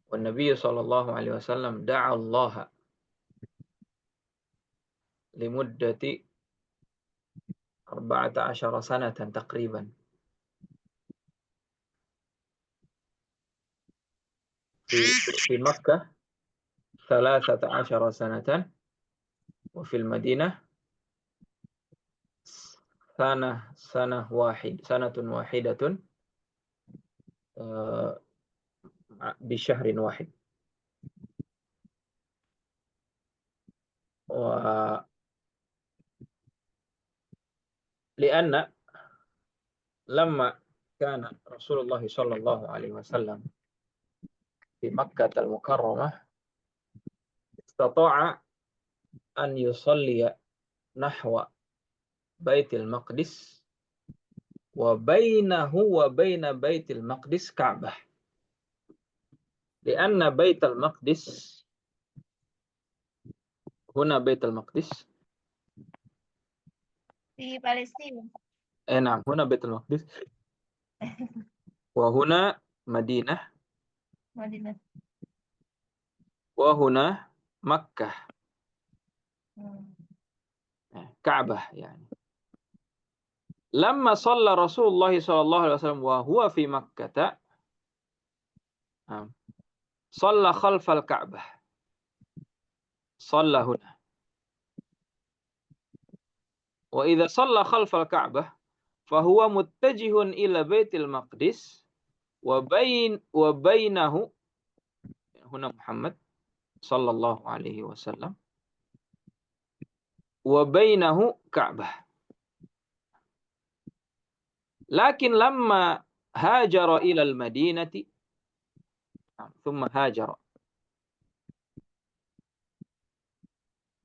Wa Nabi Shallallahu Alaihi Wasallam da'a Allah limuddati 14 sanatan taqriban. في مكة 13 سنة وفي المدينة سنة واحدة بشهر واحد. لأن لما كان رسول الله صلى الله عليه وسلم في مكة المكرمة استطاع أن يصلي نحو بيت المقدس وبينه وبين بيت المقدس كعبة، لأن بيت المقدس هنا بيت المقدس Di Palestina. نعم هنا بيت المقدس وهنا مدينة Madinah. وهنا مكة Hmm. كعبة يعني. لما صلى رسول الله صلى الله عليه وسلم وهو في مكة صلى خلف الكعبة، صلى هنا. وإذا صلى خلف الكعبة فهو متجه إلى بيت المقدس وبينه هنا محمد صلى الله عليه وسلم وبينه كعبة. لكن لما هاجر إلى المدينة ثم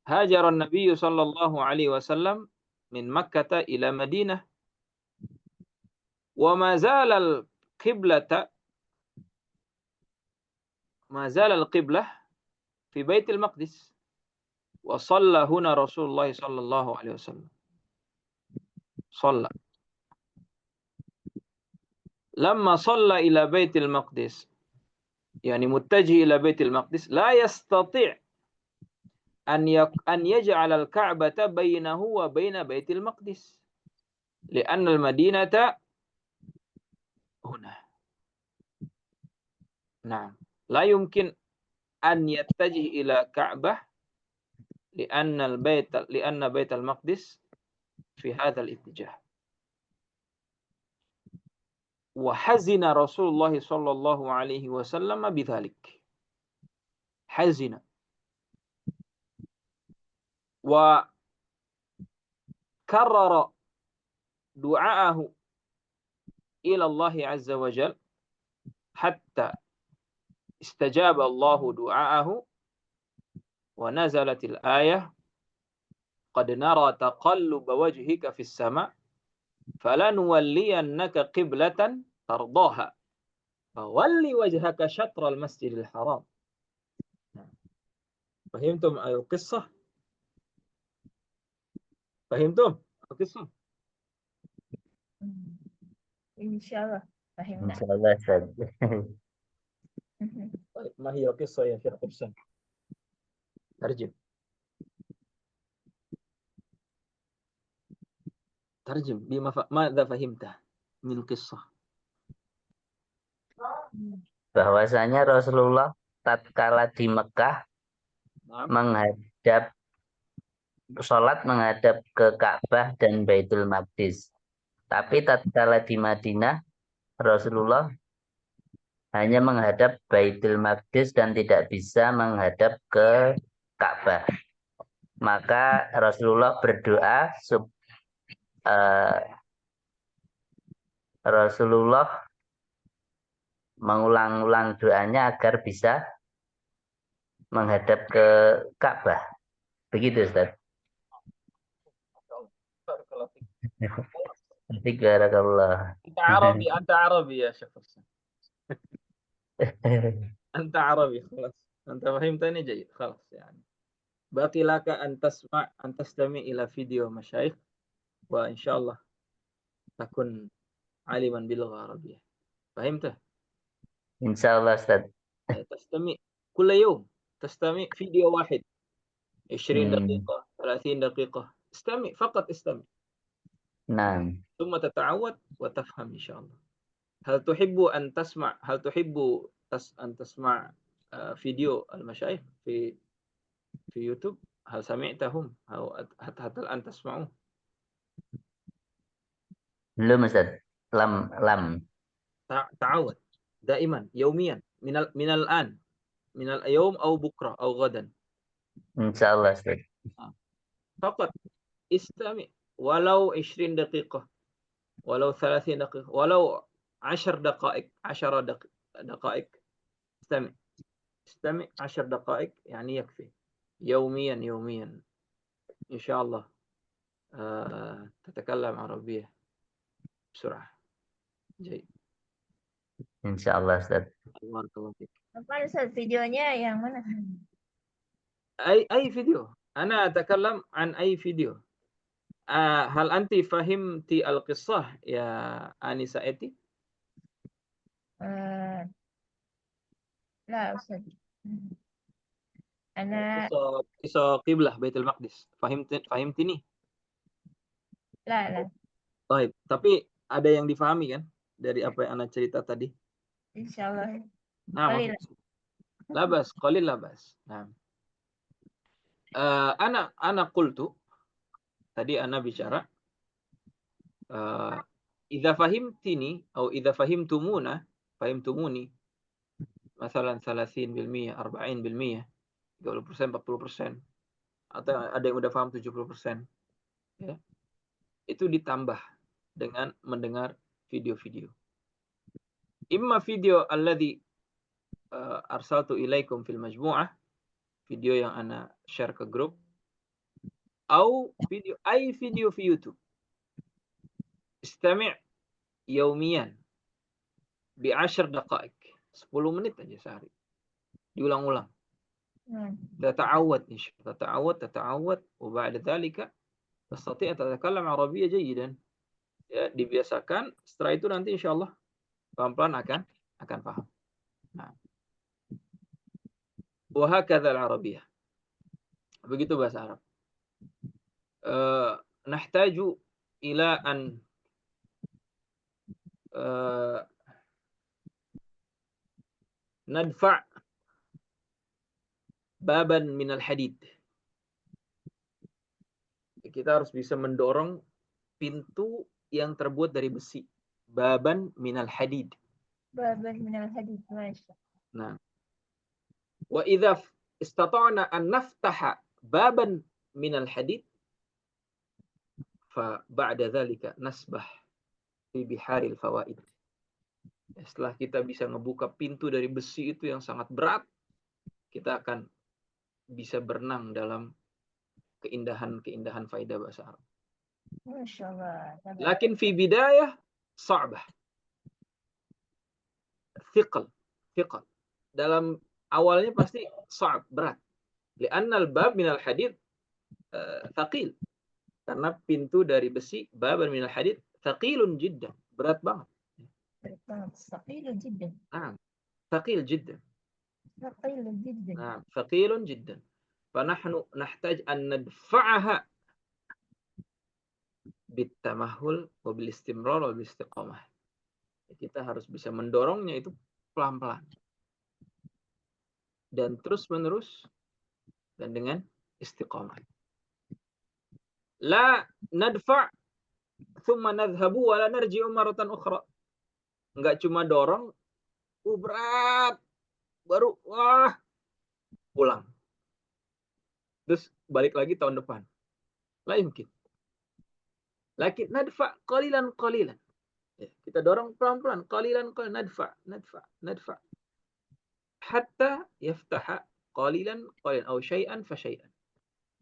هاجر النبي صلى الله عليه وسلم من مكة إلى مدينة وما زال القبلة في بيت المقدس وصلى هنا رسول الله صلى الله عليه وسلم صلى. لما صلى إلى بيت المقدس يعني متجه إلى بيت المقدس لا يستطيع أن يجعل الكعبة بينه وبين بيت المقدس لأن المدينة هنا. نعم لا يمكن أن يتجه إلى كعبة لأن بيت المقدس في هذا الاتجاه. وحزن رسول الله صلى الله عليه وسلم بذلك، حزن وكرر دعاءه إلى الله عز وجل حتى استجاب الله دعاءه ونزلت الآية قد نرى تقلب وجهك في السماء فلنولينك قبلة ترضاها فول وجهك شطر المسجد الحرام. فهمتم القصة؟ فهمتم القصة؟ Insyaallah. Fahimna. Insyaallah Ustaz. طيب ما هي القصة يا شيخ فرسان؟ ترجم ماذا فهمت من القصة؟ Bahwasanya Rasulullah tatkala di Mekah نعم sholat menghadap ke Ka'bah dan Baitul Maqdis. Tapi tatkala di Madinah, Rasulullah hanya menghadap Baitul Maqdis dan tidak bisa menghadap ke Ka'bah. Maka Rasulullah berdoa, Rasulullah mengulang-ulang doanya agar bisa menghadap ke Ka'bah. Begitu, Ustaz. Barakallah. أنت عربي يا شيخ فرسان. أنت عربي خلاص. أنت فهمتني جيد خلاص يعني. باقي لك أن تستمع إلى فيديو مشايخ وإن شاء الله تكون عالما باللغة العربية. فهمت؟ Insya Allah, Ustaz. تستمع كل يوم، تستمع فيديو واحد 20 دقيقة 30 دقيقة، استمع فقط استمع. نعم. ثم تتعود وتفهم إن شاء الله. هل تحب أن تسمع فيديو المشايخ في يوتيوب؟ هل سمعتهم أو حتى الآن تسمعون؟ Belum, Ustaz. Lam. تعود دائما يوميا من الآن، من اليوم أو بكرة أو غدا. Insya Allah, Ustaz. فقط استمع ولو 20 دقيقة ولو 30 دقيقة ولو 10 دقائق استمع 10 دقائق يعني يكفي يوميا إن شاء الله تتكلم عربية بسرعة. جيد. Insya Allah, Ustaz. بارك الله فيك. Apa Ustaz videonya yang mana? أي فيديو، أنا أتكلم عن أي فيديو. هل أنت فهمت القصة يا آنسة إتي؟ لا Ustaz. أنا قصة قبلة بيت المقدس فهمتني؟ لا طيب tapi ada yang difahami kan dari apa yang Ana cerita tadi? Insyaallah. Nah, labas qalil labas. Nah. Ana qultu tadi Ana bicara idza fahimtini atau idza fahimtumuni masalan 30%, 40%, 30%, 40% atau ada yang udah paham 70%, ya. Itu ditambah dengan mendengar video-video. Imma video alladhi arsaltu ilaikum fil majmu'ah, video yang Ana share ke grup, atau video di YouTube. Istami' yaumiyan bi 10 daqaik, 10 menit aja sehari. Diulang-ulang. تتعود وبعد ذلك تستطيع أن تتكلم عربية جيدا. Ya, dibiasakan, setelah itu nanti insyaallah pelan-pelan akan paham. Nah. Wa hakadha al-arabiyyah. Begitu bahasa Arab. Nahtaju ila an nadfa' baban minal hadid. Kita harus bisa mendorong pintu yang terbuat dari besi. Baban minal hadid. Baban minal hadid. Masya. Nah. Wa idza istata'na an naftaha baban minal hadid fa ba'da dzalika nasbah fi biharil fawaid. Setelah kita bisa ngebuka pintu dari besi itu yang sangat berat, kita akan bisa berenang dalam keindahan faedah bahasa Arab. Masyaallah. Lakin fi bidayah sa'bah. Thiqal. Dalam awalnya pasti sa'b, berat. Li'anna al-bab minal hadid thaqil. Karena pintu dari besi, baban minal hadid thaqilun jiddan, berat banget. Thaqilun jiddan. Thaqil jiddan. ثقيل جدا. نعم ثقيل جدا. فنحن نحتاج أن ندفعها بالتمهل وبالاستمرار وبالاستقامة. Kita harus bisa mendorongnya itu pelan-pelan dan terus-menerus dan dengan istiqamah. La nadfa' thumma nadhhabu wa la narji'u maratan ukhra. Enggak cuma dorong, berat, baru wah pulang. Terus balik lagi tahun depan. La yumkin. Lakin nadfa' qalilan qalilan. Ya, kita dorong pelan-pelan, qalilan qalilan, nadfa'. Hatta yaftaha qalilan qalilan atau syai'an fa syai'an.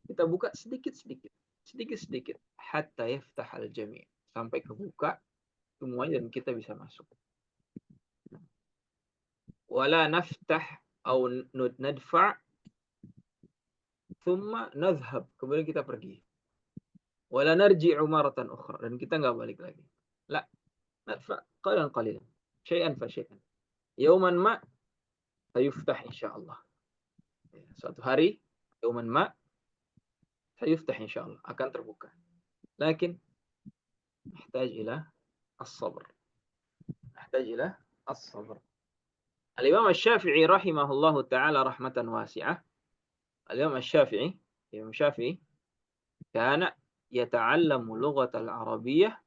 Kita buka sedikit-sedikit. Hatta yaftahal jami'. Sampai kebuka semuanya dan kita bisa masuk. Wala naftah atau nadfa' thumma nadhhab. Kemudian kita pergi. Wala narji'u maratan ukhra. Dan kita nggak balik lagi. La. Nadfa' qalilan. Syai'an fa syai'an. Yauman ma sayuftah insyaallah. Suatu hari, yauman ma sayuftah insyaallah. Akan terbuka. Lakin نحتاج إلى الصبر. الإمام الشافعي رحمه الله تعالى رحمة واسعة. الإمام الشافعي كان يتعلم لغة العربية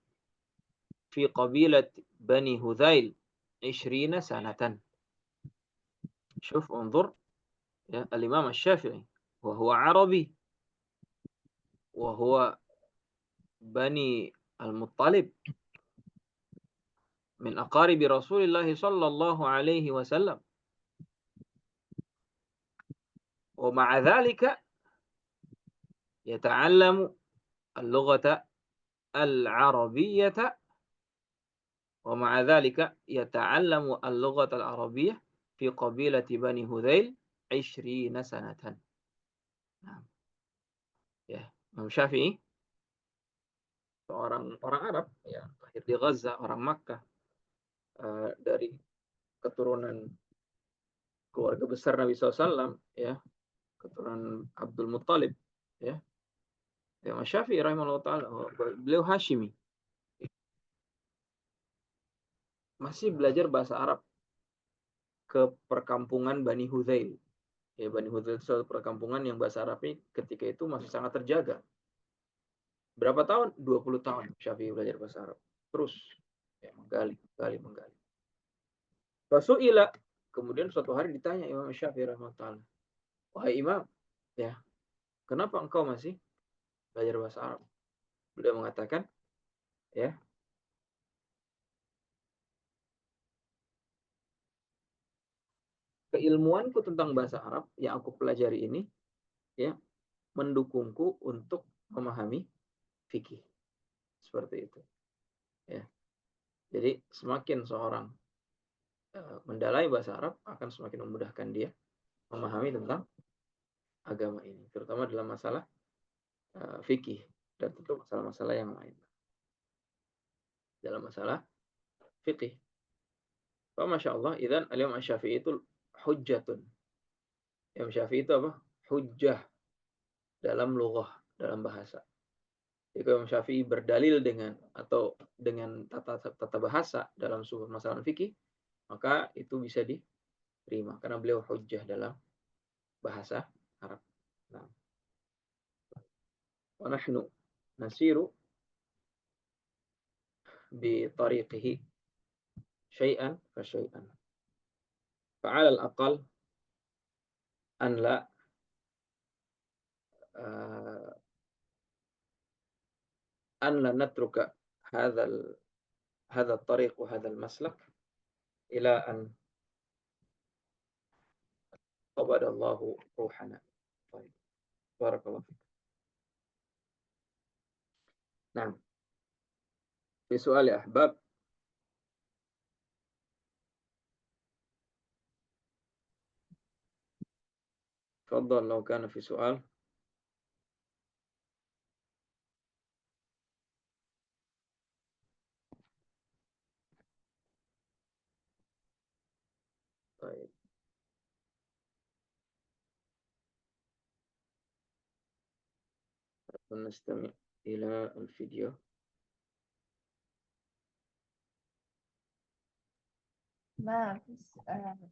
في قبيلة بني هذيل 20 سنة. شوف انظر الإمام الشافعي وهو عربي وهو بني المطلب من أقارب رسول الله صلى الله عليه وسلم. ومع ذلك يتعلم اللغة العربية في قبيلة بني هذيل 20 سنة. Nah, ya, Imam Syafi'i seorang orang Arab, ya, lahir di Gaza, orang Makkah, dari keturunan keluarga besar Nabi SAW, ya, keturunan Abdul Muttalib, ya. Imam Syafi'i rahimahullah ta'ala, beliau Hashimi. Masih belajar bahasa Arab ke perkampungan Bani Hudzail. Ya, Bani Hudzail itu perkampungan yang bahasa Arabnya ketika itu masih sangat terjaga. Berapa tahun? 20 tahun Syafi'i belajar bahasa Arab. Terus ya, menggali. Fasu'ila, kemudian suatu hari ditanya Imam Syafi'i rahimahullah, wahai Imam, ya, kenapa engkau masih belajar bahasa Arab? Beliau mengatakan, ya, keilmuanku tentang bahasa Arab yang aku pelajari ini, ya, mendukungku untuk memahami fikih. Seperti itu. Ya. Jadi semakin seorang mendalami bahasa Arab akan semakin memudahkan dia memahami tentang agama ini, terutama dalam masalah fikih dan tentu masalah-masalah yang lain. Dalam masalah fikih. Masya Allah, idzan al-Imam Syafi'i itu hujjatun. Imam Syafi'i itu apa? Hujjah dalam lughah, dalam bahasa. Jika Imam Syafi'i berdalil dengan tata bahasa dalam sebuah masalah fikih, maka itu bisa diterima karena beliau hujjah dalam bahasa Arab. Nah. Wa nahnu nasiru bi tariqihi syai'an fa syai'an. Fa'ala al-aqal an la natruka هذا الطريق وهذا المسلك إلى أن قبض الله روحنا. طيب بارك الله فيك. نعم في سؤال يا أحباب. تفضل لو كان في سؤال. طيب ونستمع إلى الفيديو. ما في سؤال.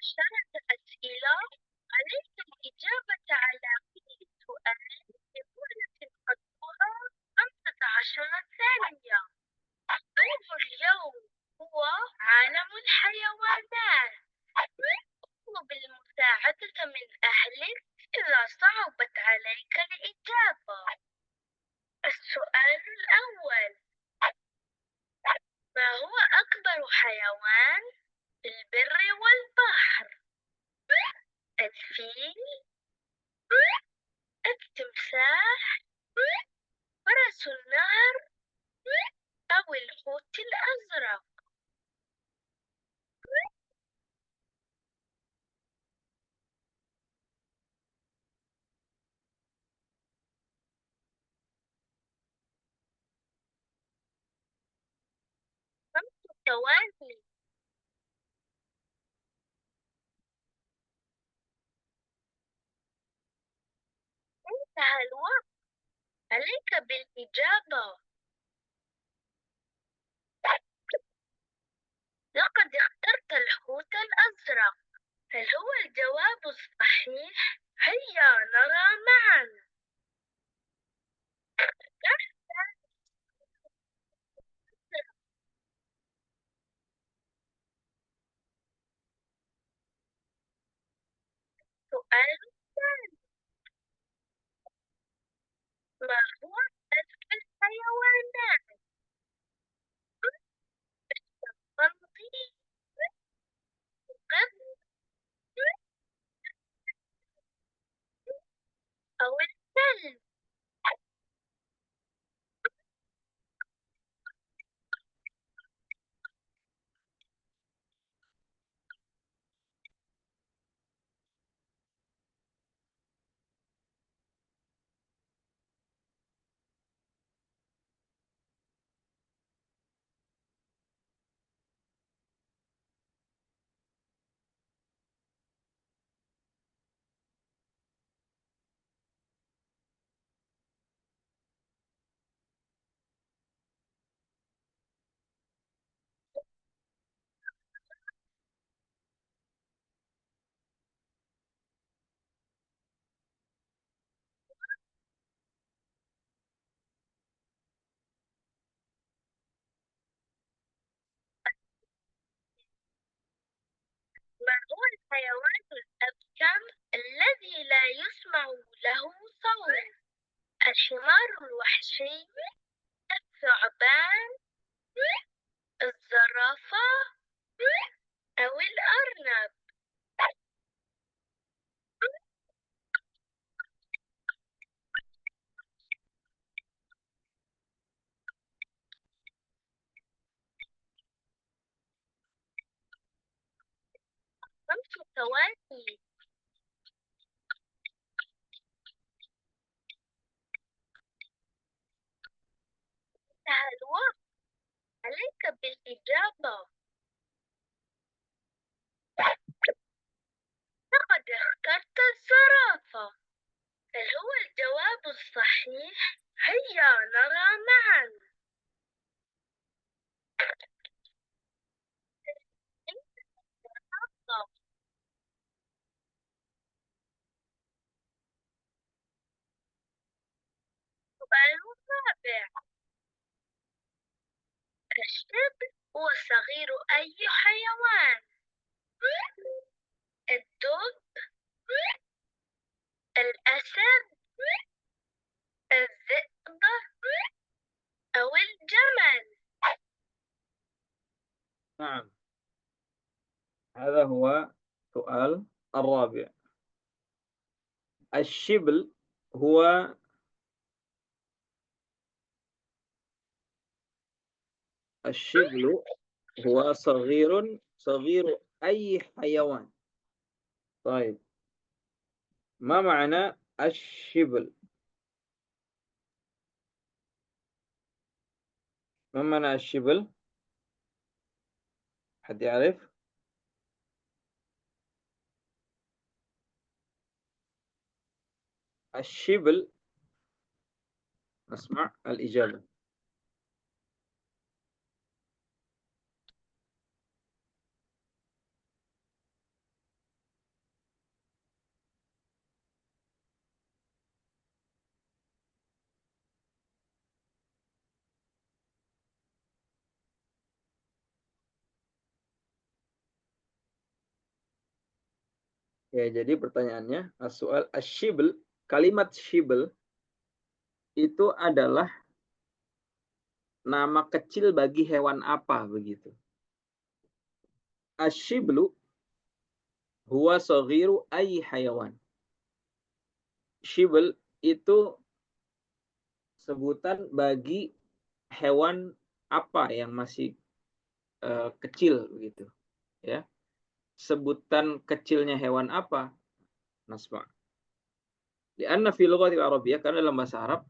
عشرة أسئلة، عليك الإجابة على كل سؤال بمدة قدرها 15 ثانية. موضوع اليوم هو عالم الحيوانات. اطلب المساعدة من أهلك إذا صعبت عليك الإجابة. السؤال الأول: ما هو أكبر حيوان في البر والبحر؟ الفيل، التمساح، فرس النهر، أو الحوت الأزرق؟ ثواني. انتهى الوقت، عليك بالإجابة. لقد اخترت الحوت الأزرق. هل هو الجواب الصحيح؟ هيا نرى معا. سؤال ثاني: ما هو أذكى الحيوانات؟ البطيء، القط، أو الكلب؟ ما هو الحيوان الأبكم الذي لا يسمع له صوت؟ الحمار الوحشي، الثعبان، الزرافة، أو الأرنب؟ 5 ثواني. انتهى الوقت، عليك بالإجابة. لقد اخترت الزرافة. هل هو الجواب الصحيح؟ هيا نرى معا. السؤال الرابع: الشبل هو صغير أي حيوان؟ الدب، الأسد، الذئب، أو الجمل؟ نعم، هذا هو السؤال الرابع. الشبل هو Asyiblu huwa saghiru ay hayawan. Baik. Ma ma'na asyibl? Ma ma'na asyibl? Had ya'rif? Asyibl, nasma' al-ijabah. Ya, jadi pertanyaannya, as-soal asyibl, kalimat syibl itu adalah nama kecil bagi hewan apa begitu. Asyiblu huwa saghiru ay hayawan. Syibl itu sebutan bagi hewan apa yang masih kecil begitu, ya. Sebutan kecilnya hewan apa? Nasma. Lianna fi lughatil arabiyyah, karena dalam bahasa Arab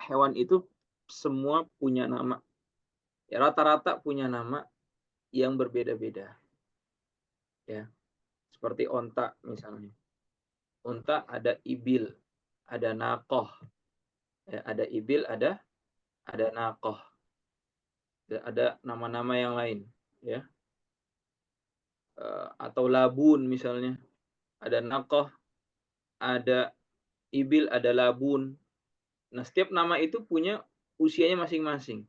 hewan itu semua punya nama. Ya, rata-rata punya nama yang berbeda-beda. Ya. Seperti onta misalnya. Onta ada ibil, ada naqah. Ya, ada ibil, ada naqah. Ada nama-nama yang lain, ya. Atau labun misalnya. Ada naqah, ada ibil, ada labun. Nah, setiap nama itu punya usianya masing-masing.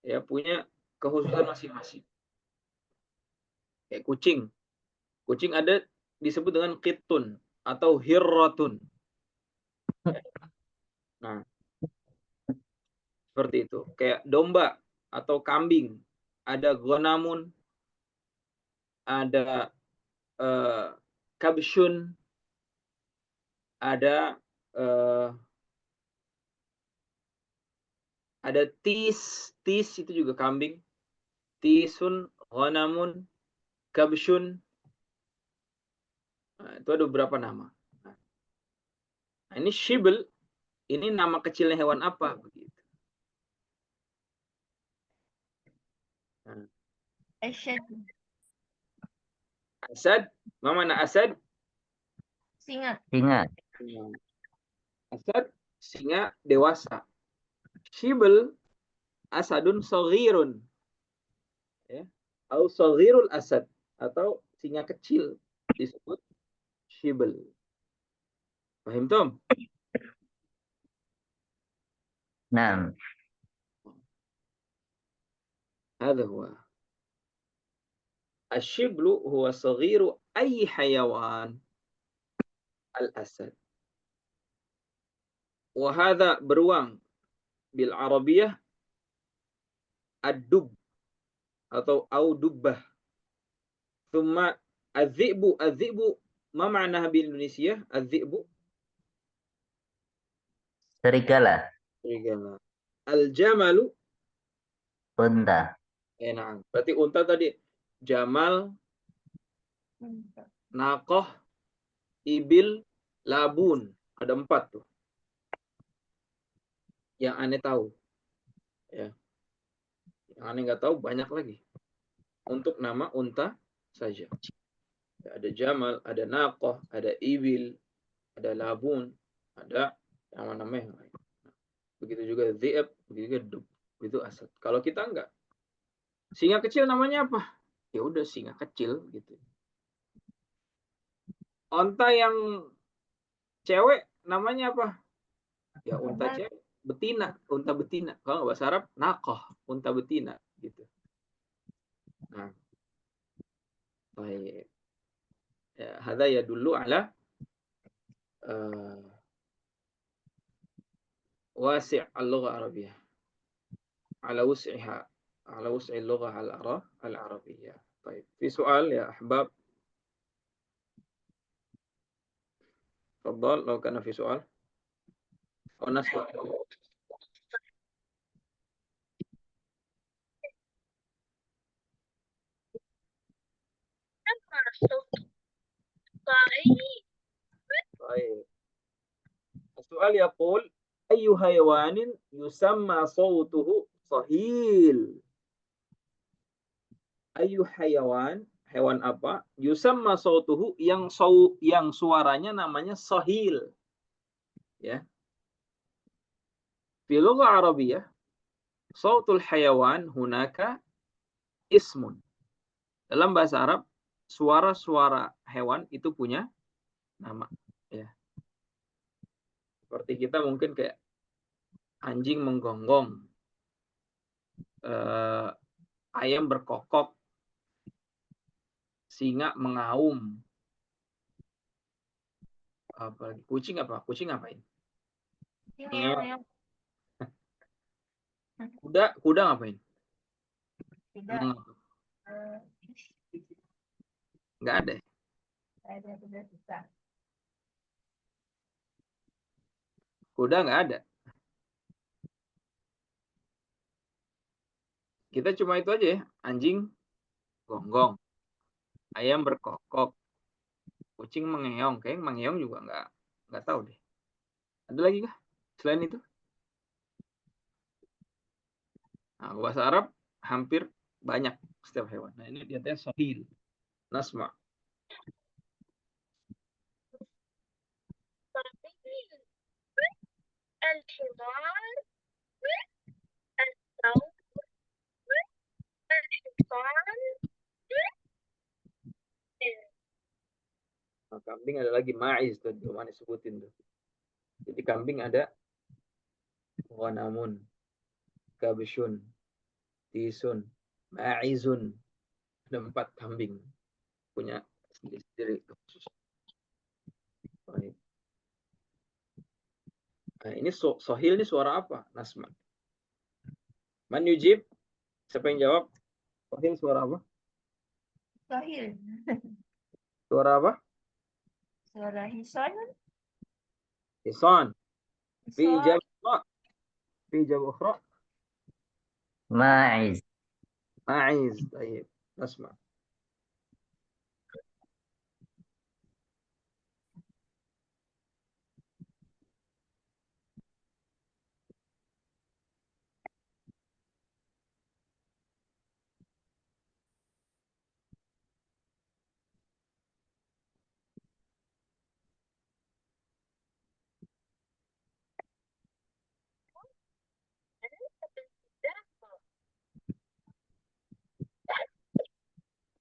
Ya, punya kekhususan masing-masing. Kayak kucing. Kucing ada disebut dengan qittun atau hirratun. Nah, seperti itu. Kayak domba atau kambing. Ada gonamun, ada kabsyun, ada tis itu juga kambing. Tisun, gonamun, kabsyun. Nah, itu ada beberapa nama. Nah, ini shibl, ini nama kecilnya hewan apa begitu. Nah, Asyad. asad, mana asad? Singa. Singa. Asad, singa dewasa. Shibl, asadun saghirun. Ya. Atau saghirul asad, atau singa kecil disebut shibl. Paham, Tom? Nah, هذا هو. الشبل هو صغير أي حيوان الأسد. وهذا beruang بالعربية الدب atau dubbah. ثم الذئب ما معناها بالإندونيسيا؟ الذئب serigala. serigala. Al-jamalu Unta. nah, berarti unta tadi. Jamal, naqah, ibil, labun. Ada 4 tuh. Yang aneh tahu. Ya. Yang aneh nggak tahu banyak lagi. Untuk nama unta saja. Ada jamal, ada naqah, ada ibil, ada labun, ada nama-nama yang lain. Begitu juga dhi'ab, begitu juga dub. Itu asad. Kalau kita enggak. Singa kecil namanya apa? Ya udah singa kecil gitu. Onta yang cewek namanya apa? Ya unta cewek, betina, unta betina. Kalau nggak bahasa Arab, naqah, unta betina gitu. Nah, baik. Ya, hadza yadullu ala wasi' al-lugha al-arabiyyah. Ala wus'iha, ala wus'i al-lugha al-arabiyyah. Baik. Fi soal ya ahbab. تفضل لو كان في سؤال أو نسأل. صحيح. طيب السؤال يقول أي حيوان يسمى صوته صهيل أي حيوان hewan apa yusamma sautuhu yang suaranya namanya sahil ya fi lugha arabiyah sautul hayawan hunaka ismun dalam bahasa Arab suara-suara hewan itu punya nama ya seperti kita mungkin kayak anjing menggonggong ayam berkokok singa mengaum apa kucing ngapain Meow. kuda ngapain Tidak. nggak ada Ada susah. kuda nggak ada kita cuma itu aja ya anjing gonggong ayam berkokok kucing mengeong kayak mengeong juga nggak tahu deh ada lagi kah selain itu nah, bahasa Arab hampir banyak setiap hewan nah ini dia sahil nasma صحيح. الحمار، الثور، الحصان. nah, kambing ada lagi ma'iz tuh mana sebutin tuh jadi kambing ada ghanamun kabshun tisun ma'izun ada 4 kambing punya sendiri-sendiri khusus nah ini sohil ini suara apa nasma man yujib siapa yang jawab sohil suara apa Sahil. suara apa Suara hison. hisan fi Hison. ijabah fi ijabah ukhra Ma'iz. ma'iz طيب nasma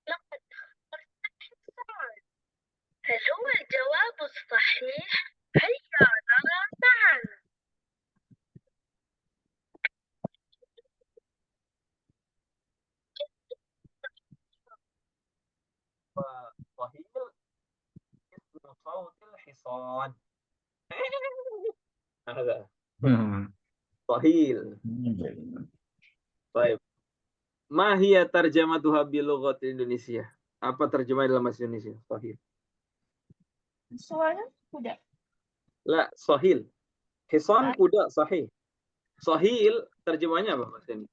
لقد اخترت الحصان. هل هو الجواب الصحيح؟ هيا نرى معا. صهيل اسم صوت الحصان هذا صهيل طيب ما هي ترجمتها بلغة Indonesia apa terjemah dalam bahasa Indonesia صهيل Suara kuda. لا صهيل حصان kuda صحيح صهيل terjemahnya apa bahasa ini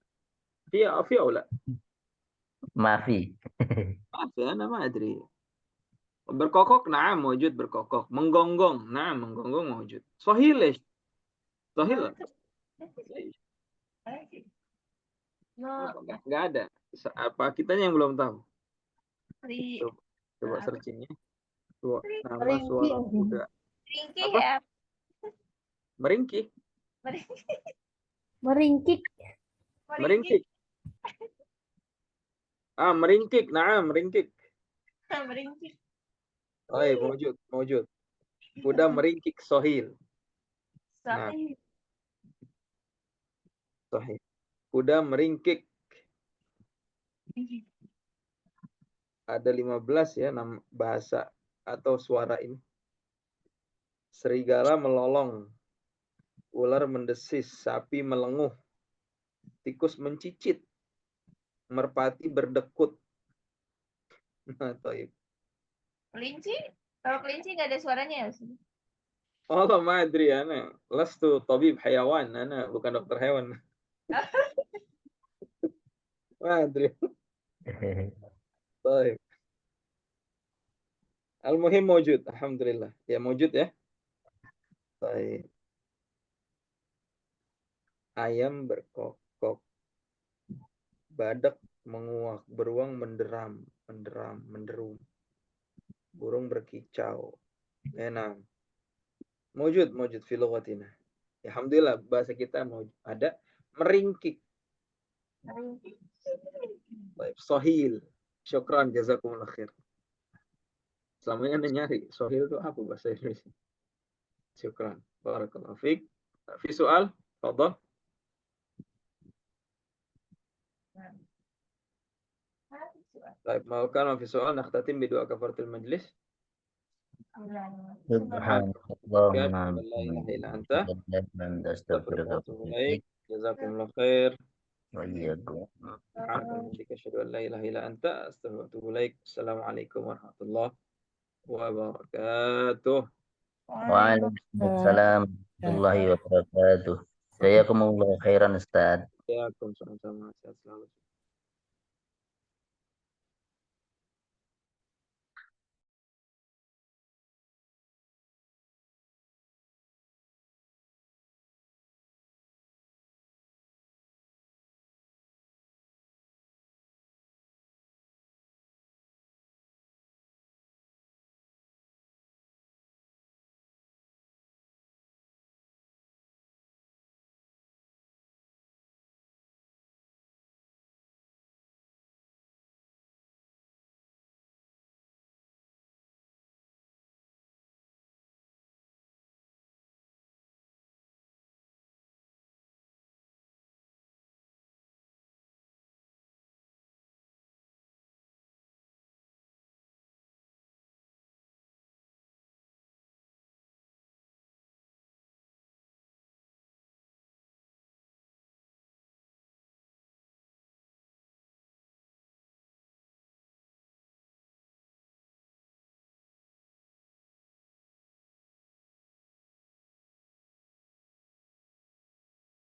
في أو لا Mafi. ما في أنا ما أدري berkokok نعم موجود berkokok menggonggong نعم menggonggong موجود صهيل ليش صهيل ليش nggak ada apa kitanya yang belum tahu coba searchingnya nama suara kuda Meringkih apa? ya. Meringkih Meringkik. meringkik meringkik nah meringkik Meringkik. موجود kuda meringkik sohil Sahil. sohil kuda meringkik ada 15 ya bahasa atau suara ini serigala melolong ular mendesis sapi melenguh tikus mencicit merpati berdekut nah toib Kelinci. Kalau kelinci nggak ada suaranya ya. Allah ma adri ana lastu tabib hayawan ana bukan dokter hewan ma adri طيب Al-muhim mawjud. Alhamdulillah. Ya mawjud ya. Baik. Ayam berkokok. Badak menguak. Beruang menderam. Menderum. Burung berkicau. Enak. Mawjud fi lughatina. Ya, alhamdulillah bahasa kita mau ada meringkik. Baik, sohil. Syukran jazakumullah khair. Selamanya Anda nyari sohil itu apa bahasa Indonesia? Syukran. Barakallahu fiik. Fi soal? Fadhal. Baik, maukan ma fi soal nakhtatim bi doa kafaratul majlis. Subhanallah. La ilaha illa anta. Jazakumullah khair. Asyhadu an la ilaha illa anta astaghfiruka wa atubu ilaik. Assalamualaikum warahmatullahi wabarakatuh. Waalaikumsalam warahmatullahi wabarakatuh. Jazakumullah khairan Ustaz. Ya, sama-sama. Sehat selalu.